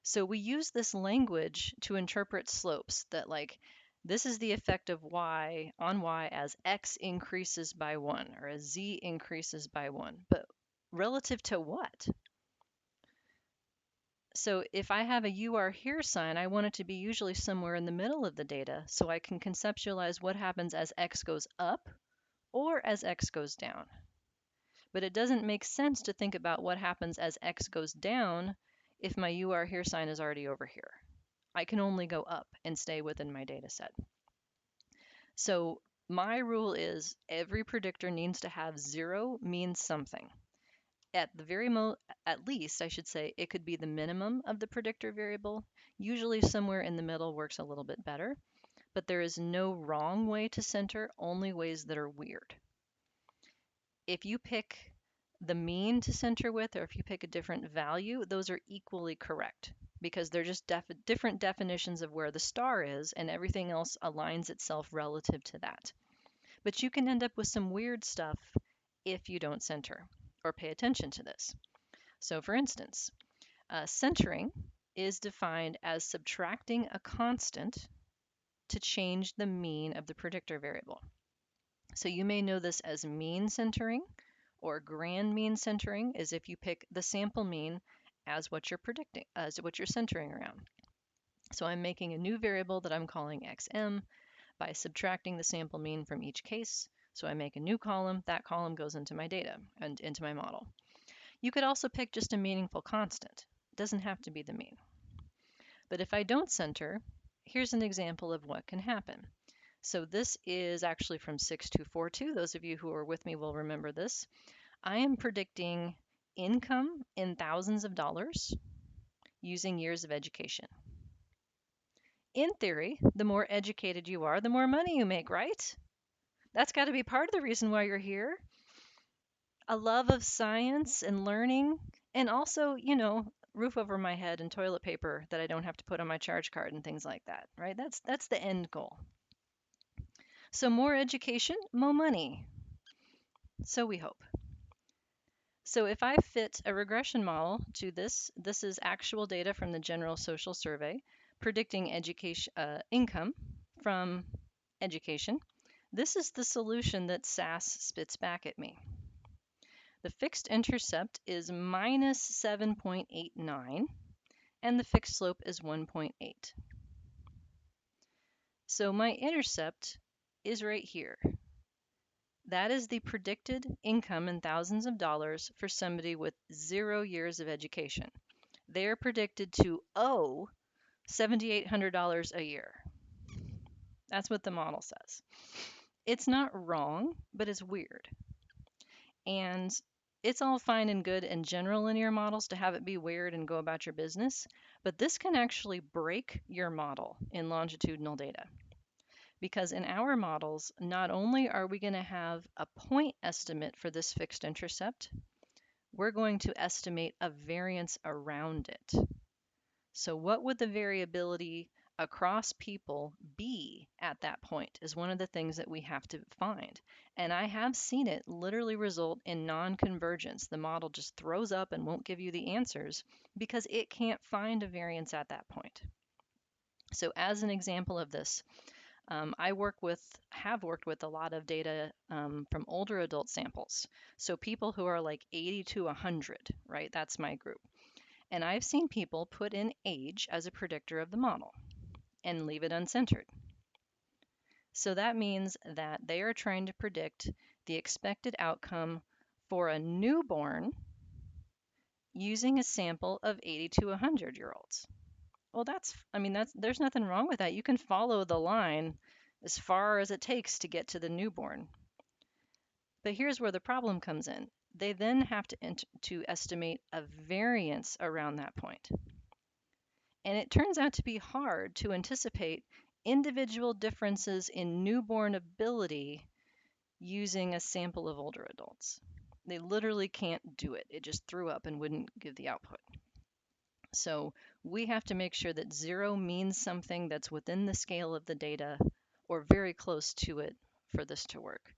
So we use this language to interpret slopes that like this is the effect of y on y as x increases by 1 or as z increases by 1. But relative to what? So if I have a you are here sign, I want it to be usually somewhere in the middle of the data so I can conceptualize what happens as x goes up or as x goes down. But it doesn't make sense to think about what happens as x goes down if my you are here sign is already over here. I can only go up and stay within my data set. So my rule is every predictor needs to have 0 means something. At least, I should say, it could be the minimum of the predictor variable. Usually somewhere in the middle works a little bit better, but there is no wrong way to center, only ways that are weird. If you pick the mean to center with, or if you pick a different value, those are equally correct because they're just different definitions of where the star is and everything else aligns itself relative to that. But you can end up with some weird stuff if you don't center or pay attention to this. So for instance, centering is defined as subtracting a constant to change the mean of the predictor variable. So you may know this as mean centering or grand mean centering is if you pick the sample mean as what you're predicting, as what you're centering around. So I'm making a new variable that I'm calling xm by subtracting the sample mean from each case. So I make a new column, that column goes into my data and into my model. You could also pick just a meaningful constant. It doesn't have to be the mean. But if I don't center, here's an example of what can happen. So this is actually from 6242. Those of you who are with me will remember this. I am predicting income in thousands of dollars using years of education. In theory, the more educated you are, the more money you make, right? That's got to be part of the reason why you're here. A love of science and learning, and also, roof over my head and toilet paper that I don't have to put on my charge card and things like that, right? That's the end goal. So more education, more money. So we hope. So if I fit a regression model to this is actual data from the General Social Survey predicting education income from education. This is the solution that SAS spits back at me. The fixed intercept is minus 7.89 and the fixed slope is 1.8. So my intercept is right here. That is the predicted income in thousands of dollars for somebody with 0 years of education. They're predicted to owe $7,800 a year. That's what the model says. It's not wrong, but it's weird. And it's all fine and good in general linear models to have it be weird and go about your business, but this can actually break your model in longitudinal data. Because in our models, not only are we going to have a point estimate for this fixed intercept, we're going to estimate a variance around it. So what would the variability across people be at that point is one of the things that we have to find. And I have seen it literally result in non-convergence. The model just throws up and won't give you the answers because it can't find a variance at that point. So as an example of this, I have worked with a lot of data from older adult samples. So people who are like 80 to 100, right? That's my group. And I've seen people put in age as a predictor of the model and leave it uncentered. So that means that they are trying to predict the expected outcome for a newborn using a sample of 80 to 100-year-olds. Well, there's nothing wrong with that. You can follow the line as far as it takes to get to the newborn. But here's where the problem comes in. They then have to estimate a variance around that point. And it turns out to be hard to anticipate individual differences in newborn ability using a sample of older adults. They literally can't do it. It just threw up and wouldn't give the output. So we have to make sure that 0 means something that's within the scale of the data or very close to it for this to work.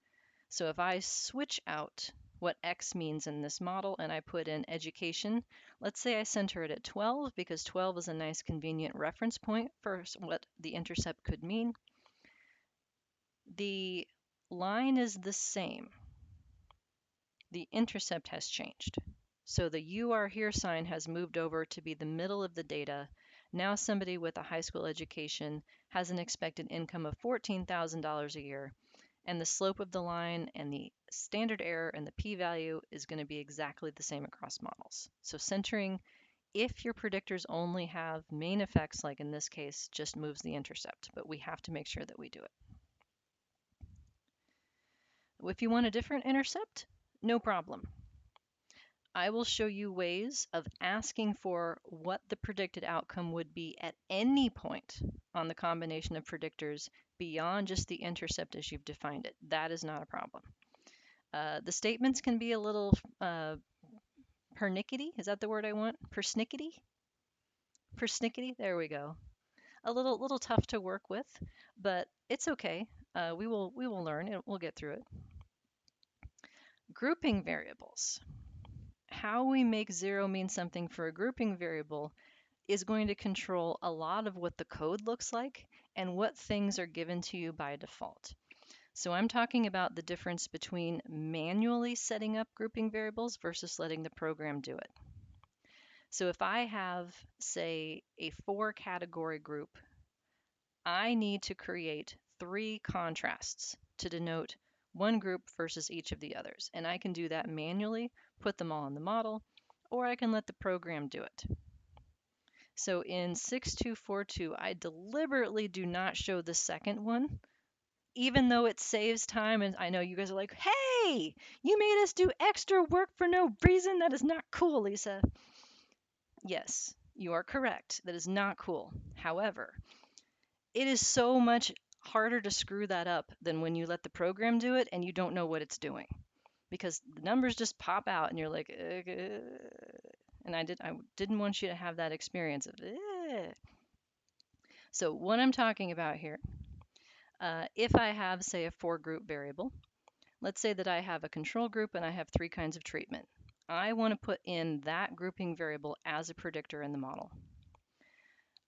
So if I switch out what X means in this model and I put in education, let's say I center it at 12 because 12 is a nice convenient reference point for what the intercept could mean. The line is the same. The intercept has changed. So the "you are here" sign has moved over to be the middle of the data. Now somebody with a high school education has an expected income of $14,000 a year, and the slope of the line and the standard error and the p-value is going to be exactly the same across models. So centering, if your predictors only have main effects, like in this case, just moves the intercept, but we have to make sure that we do it. If you want a different intercept, no problem. I will show you ways of asking for what the predicted outcome would be at any point on the combination of predictors beyond just the intercept as you've defined it. That is not a problem. The statements can be a little pernickety. Is that the word I want? Persnickety? Persnickety? There we go. A little tough to work with, but it's okay. We will learn. We'll get through it. Grouping variables. How we make 0 mean something for a grouping variable is going to control a lot of what the code looks like and what things are given to you by default. So I'm talking about the difference between manually setting up grouping variables versus letting the program do it. So if I have, say, a 4-category group, I need to create 3 contrasts to denote one group versus each of the others. And I can do that manually, put them all in the model, or I can let the program do it. So in 6242, I deliberately do not show the second one, even though it saves time. And I know you guys are like, hey, you made us do extra work for no reason. That is not cool, Lisa. Yes, you are correct. That is not cool. However, it is so much harder to screw that up than when you let the program do it and you don't know what it's doing, because the numbers just pop out and you're like, and I didn't want you to have that experience of, So what I'm talking about here, if I have, say, a 4-group variable, let's say that I have a control group and I have 3 kinds of treatment. I want to put in that grouping variable as a predictor in the model.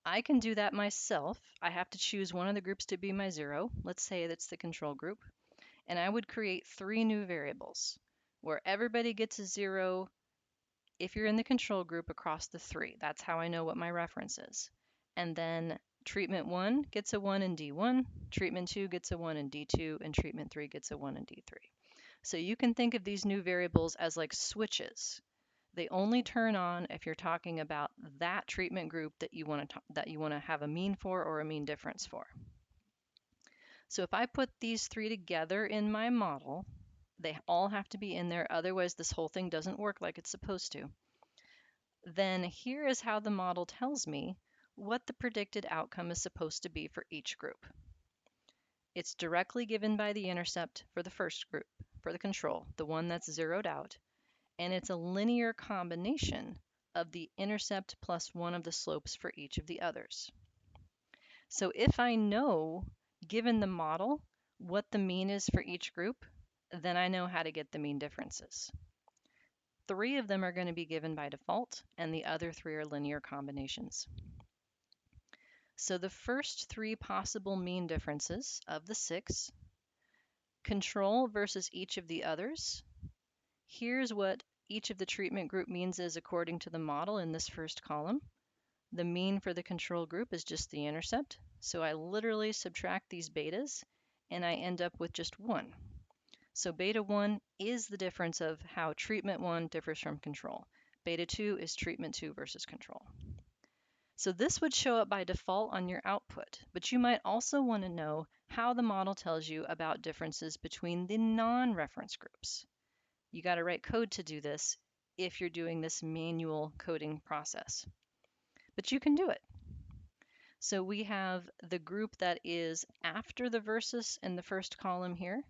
I can do that myself. I have to choose one of the groups to be my 0. Let's say that's the control group. And I would create 3 new variables where everybody gets a 0 if you're in the control group across the 3. That's how I know what my reference is. And then treatment 1 gets a 1 in D1, treatment 2 gets a 1 in D2, and treatment 3 gets a 1 in D3. So you can think of these new variables as like switches. They only turn on if you're talking about that treatment group that you want to have a mean for or a mean difference for. So if I put these 3 together in my model, they all have to be in there, otherwise this whole thing doesn't work like it's supposed to. Then here is how the model tells me what the predicted outcome is supposed to be for each group. It's directly given by the intercept for the first group, for the control, the one that's zeroed out, and it's a linear combination of the intercept plus one of the slopes for each of the others. So if I know, given the model, what the mean is for each group, then I know how to get the mean differences. 3 of them are going to be given by default, and the other 3 are linear combinations. So the first 3 possible mean differences of the 6, control versus each of the others. Here's what each of the treatment group means is according to the model in this first column. The mean for the control group is just the intercept, so I literally subtract these betas, and I end up with just 1. So beta 1 is the difference of how treatment 1 differs from control. Beta 2 is treatment 2 versus control. So this would show up by default on your output, but you might also want to know how the model tells you about differences between the non-reference groups. You got to write code to do this if you're doing this manual coding process, but you can do it. So we have the group that is after the versus in the first column here,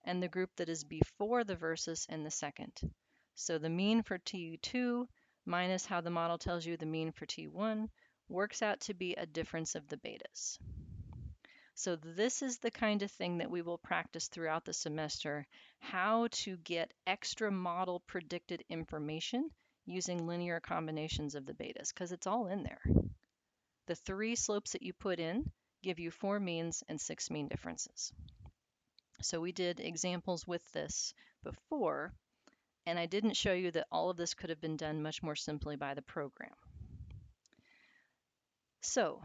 and the group that is before the versus in the second. So the mean for T2 minus how the model tells you the mean for T1 works out to be a difference of the betas. So this is the kind of thing that we will practice throughout the semester, how to get extra model predicted information using linear combinations of the betas, because it's all in there. The 3 slopes that you put in give you 4 means and 6 mean differences. So we did examples with this before, and I didn't show you that all of this could have been done much more simply by the program. So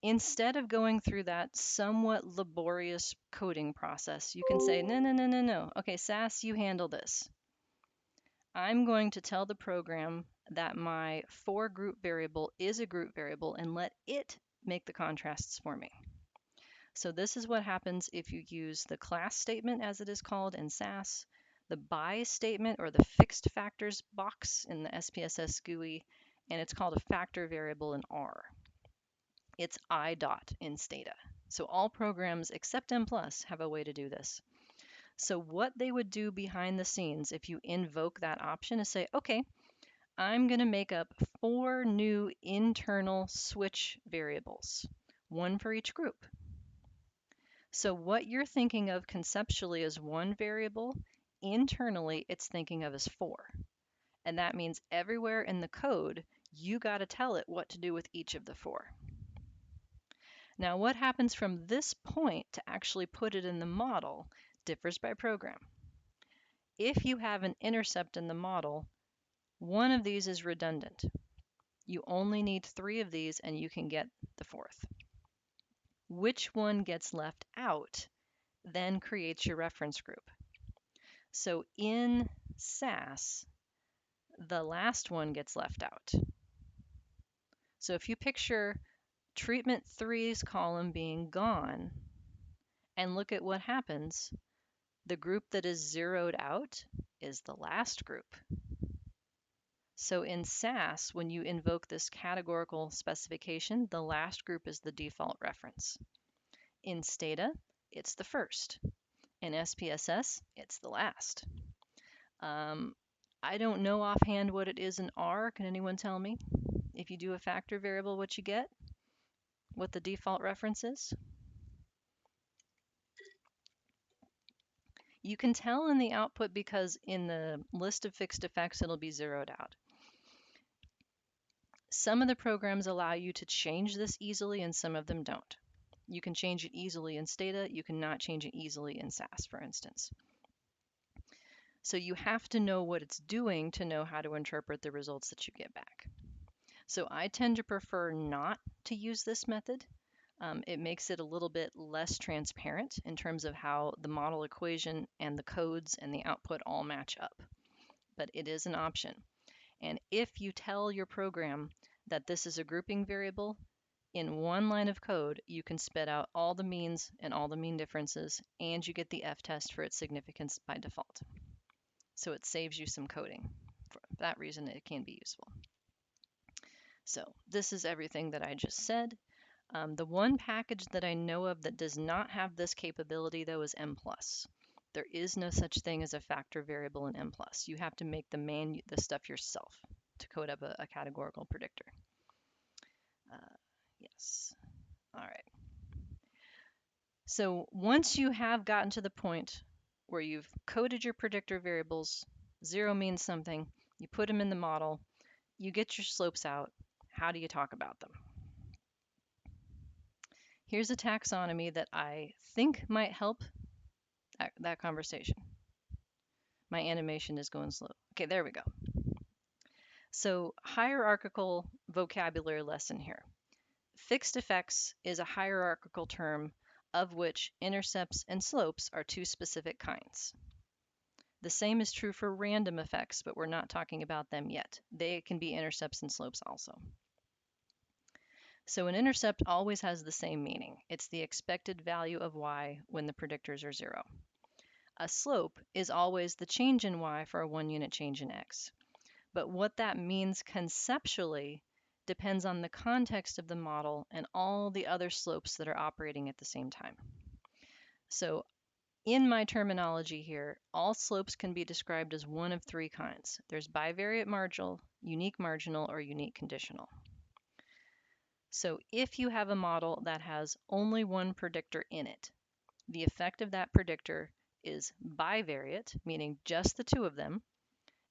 instead of going through that somewhat laborious coding process, you can say, no. Okay, SAS, you handle this. I'm going to tell the program that my for group variable is a group variable and let it make the contrasts for me. So this is what happens if you use the class statement, as it is called in SAS, the by statement or the fixed factors box in the SPSS GUI, and it's called a factor variable in R. It's I dot in Stata. So all programs except M+ have a way to do this. So what they would do behind the scenes if you invoke that option is say, okay, I'm going to make up 4 new internal switch variables, 1 for each group. So what you're thinking of conceptually as 1 variable, internally it's thinking of as 4. And that means everywhere in the code, you got to tell it what to do with each of the 4. Now what happens from this point to actually put it in the model differs by program. If you have an intercept in the model, 1 of these is redundant. You only need 3 of these and you can get the 4th. Which one gets left out then creates your reference group. So in SAS, the last one gets left out. So if you picture treatment 3's column being gone and look at what happens, the group that is zeroed out is the last group. So in SAS, when you invoke this categorical specification, the last group is the default reference. In Stata, it's the first. In SPSS, it's the last. I don't know offhand what it is in R. Can anyone tell me? If you do a factor variable, what you get? What the default reference is? You can tell in the output because in the list of fixed effects, it'll be zeroed out. Some of the programs allow you to change this easily and some of them don't. You can change it easily in Stata. You cannot change it easily in SAS, for instance. So you have to know what it's doing to know how to interpret the results that you get back. So I tend to prefer not to use this method. It makes it a little bit less transparent in terms of how the model equation and the codes and the output all match up. But it is an option. And if you tell your program that this is a grouping variable, in 1 line of code, you can spit out all the means and all the mean differences, and you get the f-test for its significance by default. So it saves you some coding. For that reason, it can be useful. So this is everything that I just said. The one package that I know of that does not have this capability, though, is M+. There is no such thing as a factor variable in M+. You have to make the stuff yourself to code up a categorical predictor. Yes. All right. So once you have gotten to the point where you've coded your predictor variables, 0 means something, you put them in the model, you get your slopes out, how do you talk about them? Here's a taxonomy that I think might help that conversation. My animation is going slow. Okay, there we go. So hierarchical vocabulary lesson here. Fixed effects is a hierarchical term of which intercepts and slopes are two specific kinds. The same is true for random effects, but we're not talking about them yet. They can be intercepts and slopes also. So an intercept always has the same meaning. It's the expected value of y when the predictors are 0. A slope is always the change in y for a 1-unit change in x. But what that means conceptually depends on the context of the model and all the other slopes that are operating at the same time. So in my terminology here, all slopes can be described as one of 3 kinds. There's bivariate marginal, unique marginal, or unique conditional. So if you have a model that has only one predictor in it, the effect of that predictor is bivariate, meaning just the 2 of them,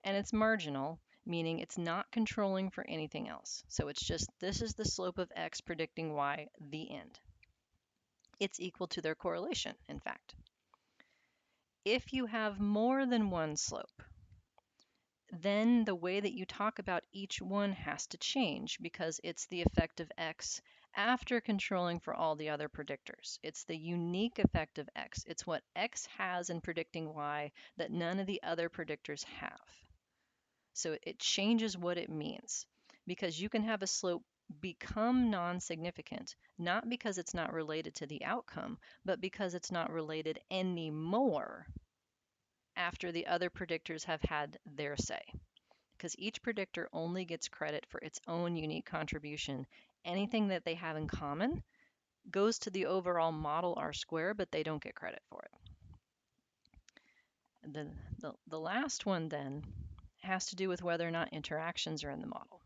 and it's marginal, meaning it's not controlling for anything else. So it's just, this is the slope of x predicting y, the end. It's equal to their correlation, in fact. If you have more than one slope, then the way that you talk about each one has to change because it's the effect of x after controlling for all the other predictors. It's the unique effect of x. It's what x has in predicting y that none of the other predictors have. So it changes what it means because you can have a slope become non-significant, not because it's not related to the outcome, but because it's not related anymore after the other predictors have had their say. Because each predictor only gets credit for its own unique contribution. Anything that they have in common goes to the overall model R-square, but they don't get credit for it. The last one then has to do with whether or not interactions are in the model.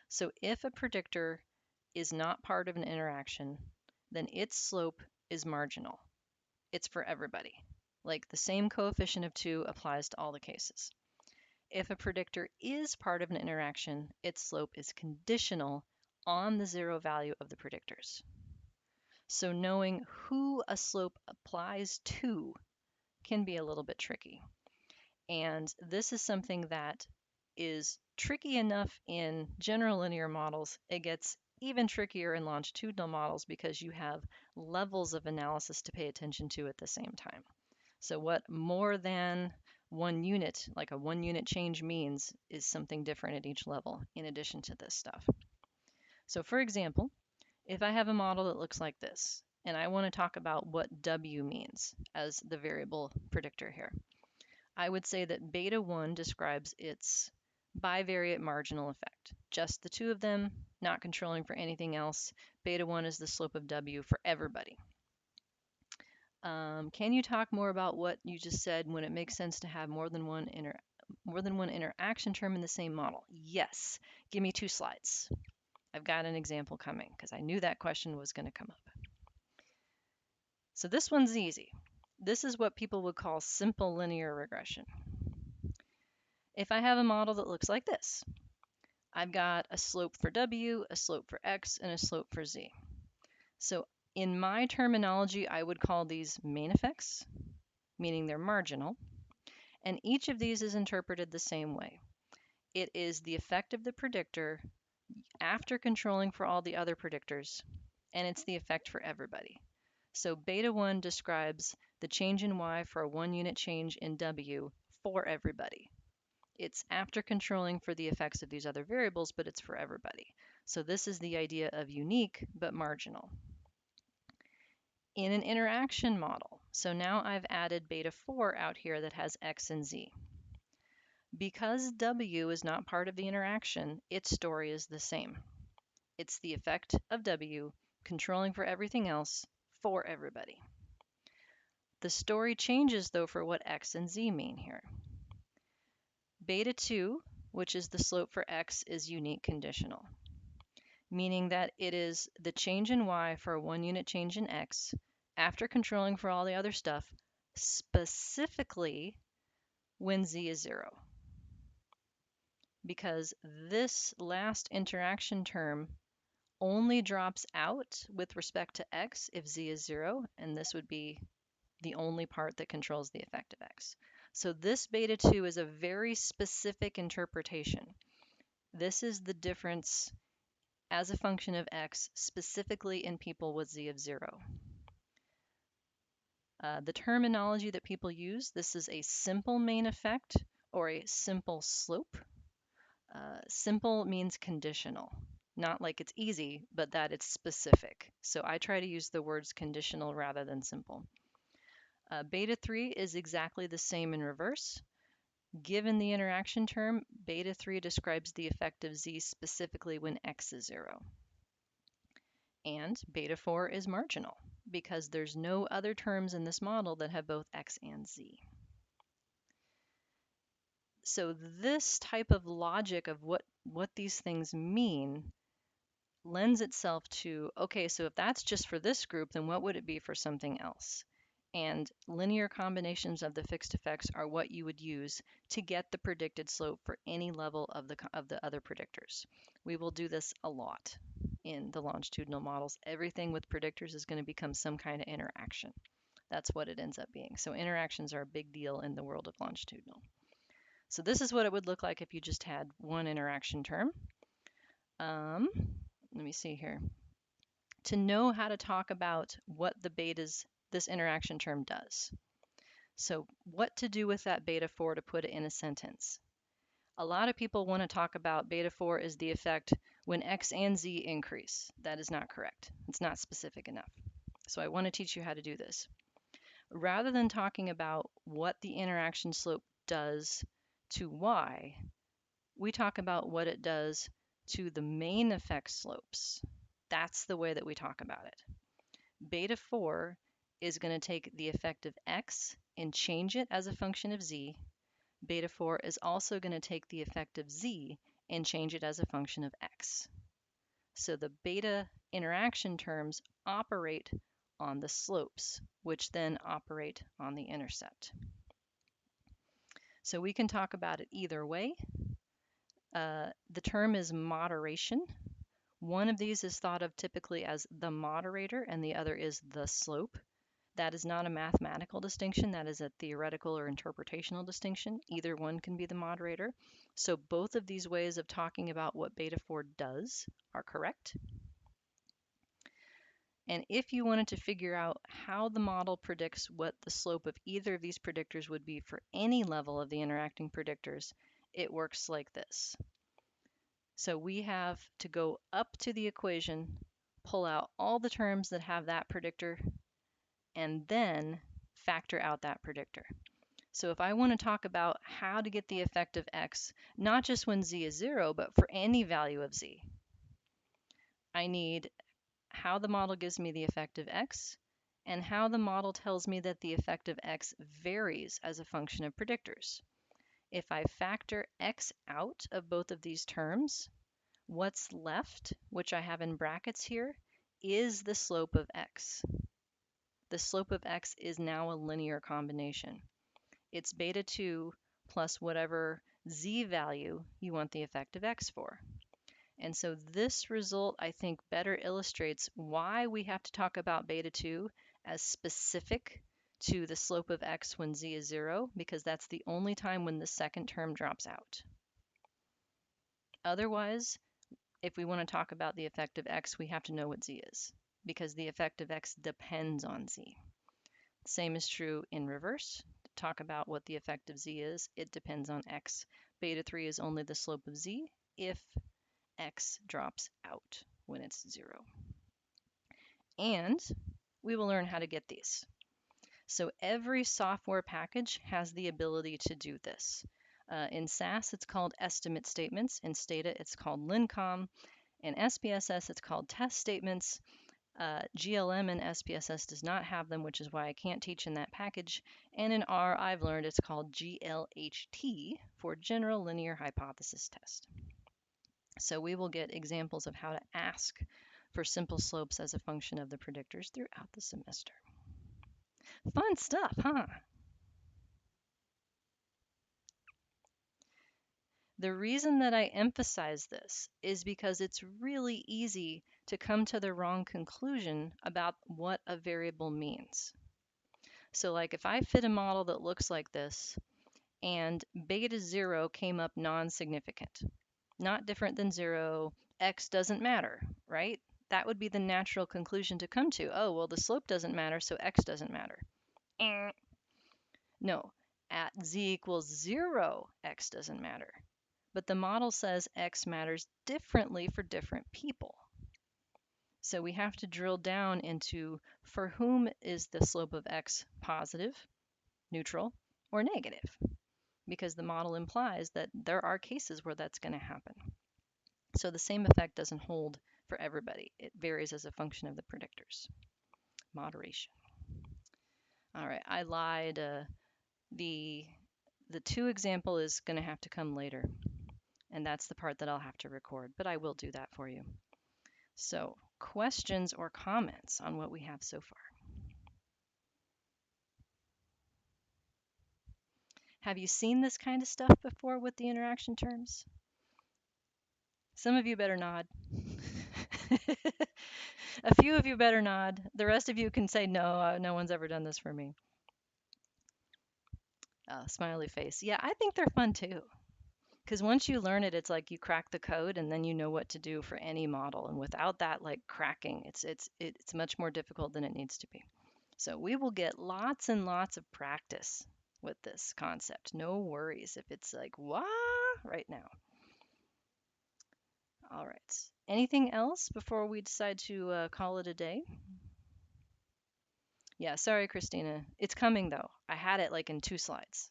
So if a predictor is not part of an interaction, then its slope is marginal. It's for everybody. Like the same coefficient of 2 applies to all the cases. If a predictor is part of an interaction, its slope is conditional on the 0 value of the predictors. So knowing who a slope applies to can be a little bit tricky. And this is something that is tricky enough in general linear models. It gets even trickier in longitudinal models because you have levels of analysis to pay attention to at the same time. So what more than 1 unit, like a 1-unit change means, is something different at each level in addition to this stuff. So for example, if I have a model that looks like this, and I want to talk about what W means as the variable predictor here, I would say that beta 1 describes its bivariate marginal effect. Just the 2 of them, not controlling for anything else. Beta 1 is the slope of W for everybody. Can you talk more about what you just said when it makes sense to have more than one interaction term in the same model? Yes. Give me 2 slides. I've got an example coming because I knew that question was going to come up. So this one's easy. This is what people would call simple linear regression. If I have a model that looks like this, I've got a slope for W, a slope for X, and a slope for Z. So in my terminology, I would call these main effects, meaning they're marginal. And each of these is interpreted the same way. It is the effect of the predictor after controlling for all the other predictors, and it's the effect for everybody. So beta 1 describes the change in y for a 1-unit change in W for everybody. It's after controlling for the effects of these other variables, but it's for everybody. So this is the idea of unique but marginal. In an interaction model, so now I've added beta 4 out here that has X and Z. Because W is not part of the interaction, its story is the same. It's the effect of W controlling for everything else for everybody. The story changes though for what x and z mean here. Beta 2, which is the slope for x, is unique conditional, meaning that it is the change in y for a 1 unit change in x after controlling for all the other stuff, specifically when z is 0. Because this last interaction term only drops out with respect to x if z is 0, and this would be the only part that controls the effect of x. So this beta 2 is a very specific interpretation. This is the difference as a function of x, specifically in people with z of 0. The terminology that people use, this is a simple main effect or a simple slope. Simple means conditional, not like it's easy, but that it's specific. So I try to use the words conditional rather than simple. Beta 3 is exactly the same in reverse. Given the interaction term, beta 3 describes the effect of z specifically when x is 0. And beta 4 is marginal because there's no other terms in this model that have both x and z. So this type of logic of what these things mean lends itself to, okay, so if that's just for this group, then what would it be for something else? And linear combinations of the fixed effects are what you would use to get the predicted slope for any level of the other predictors. We will do this a lot in the longitudinal models. Everything with predictors is going to become some kind of interaction. That's what it ends up being. So interactions are a big deal in the world of longitudinal. So this is what it would look like if you just had one interaction term. Let me see here. To know how to talk about what the betas, this interaction term does. So what to do with that beta 4 to put it in a sentence. A lot of people want to talk about beta 4 is the effect when x and z increase. That is not correct. It's not specific enough. So I want to teach you how to do this. Rather than talking about what the interaction slope does to y, we talk about what it does to the main effect slopes. That's the way that we talk about it. Beta 4 is going to take the effect of x and change it as a function of z. Beta 4 is also going to take the effect of z and change it as a function of x. So the beta interaction terms operate on the slopes, which then operate on the intercept. So we can talk about it either way. The term is moderation. One of these is thought of typically as the moderator and the other is the slope. That is not a mathematical distinction, that is a theoretical or interpretational distinction. Either one can be the moderator. So both of these ways of talking about what beta 4 does are correct. And if you wanted to figure out how the model predicts what the slope of either of these predictors would be for any level of the interacting predictors, it works like this. So we have to go up to the equation, pull out all the terms that have that predictor, and then factor out that predictor. So if I want to talk about how to get the effect of x, not just when z is 0, but for any value of z, I need how the model gives me the effect of x, and how the model tells me that the effect of x varies as a function of predictors. If I factor x out of both of these terms, what's left, which I have in brackets here, is the slope of x. The slope of x is now a linear combination. It's beta 2 plus whatever z value you want the effect of x for. And so this result, I think, better illustrates why we have to talk about beta 2 as specific to the slope of x when z is 0, because that's the only time when the second term drops out. Otherwise, if we want to talk about the effect of x, we have to know what z is, because the effect of x depends on z. Same is true in reverse. To talk about what the effect of z is, it depends on x. Beta 3 is only the slope of z if x drops out when it's 0. And we will learn how to get these. So every software package has the ability to do this. In SAS, it's called estimate statements. In Stata, it's called LINCOM. In SPSS, it's called test statements. GLM and SPSS does not have them, which is why I can't teach in that package. And in R, I've learned it's called GLHT for General Linear Hypothesis Test. So we will get examples of how to ask for simple slopes as a function of the predictors throughout the semester. Fun stuff, huh? The reason that I emphasize this is because it's really easy to come to the wrong conclusion about what a variable means. So like if I fit a model that looks like this and beta 0 came up non-significant, not different than 0, x doesn't matter, right? That would be the natural conclusion to come to. Oh, well, the slope doesn't matter, so x doesn't matter. No, at z equals 0, x doesn't matter. But the model says x matters differently for different people. So we have to drill down into for whom is the slope of x positive, neutral, or negative? Because the model implies that there are cases where that's going to happen. So the same effect doesn't hold for everybody. It varies as a function of the predictors. Moderation. All right, I lied. The 2 example is going to have to come later. And that's the part that I'll have to record, but I will do that for you. So, questions or comments on what we have so far? Have you seen this kind of stuff before with the interaction terms? Some of you better nod. A few of you better nod. The rest of you can say, no, no one's ever done this for me. Smiley face. Yeah, I think they're fun too. Because once you learn it, it's like you crack the code and then you know what to do for any model. And without that, like cracking, it's much more difficult than it needs to be. So we will get lots and lots of practice with this concept. No worries if it's like, what? Right now. All right. Anything else before we decide to call it a day? Yeah, sorry, Christina. It's coming though. I had it like in 2 slides.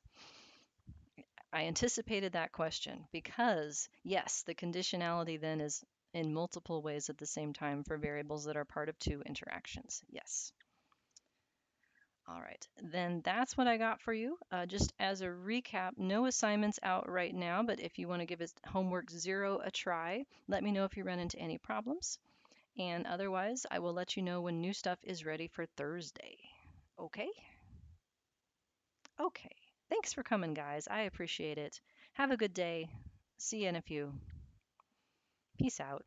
I anticipated that question because, yes, the conditionality then is in multiple ways at the same time for variables that are part of 2 interactions. Yes. All right, then that's what I got for you. Just as a recap, no assignments out right now, but if you want to give it homework 0 a try, let me know if you run into any problems. And otherwise, I will let you know when new stuff is ready for Thursday. Okay? Okay. Thanks for coming, guys. I appreciate it. Have a good day. See you in a few. Peace out.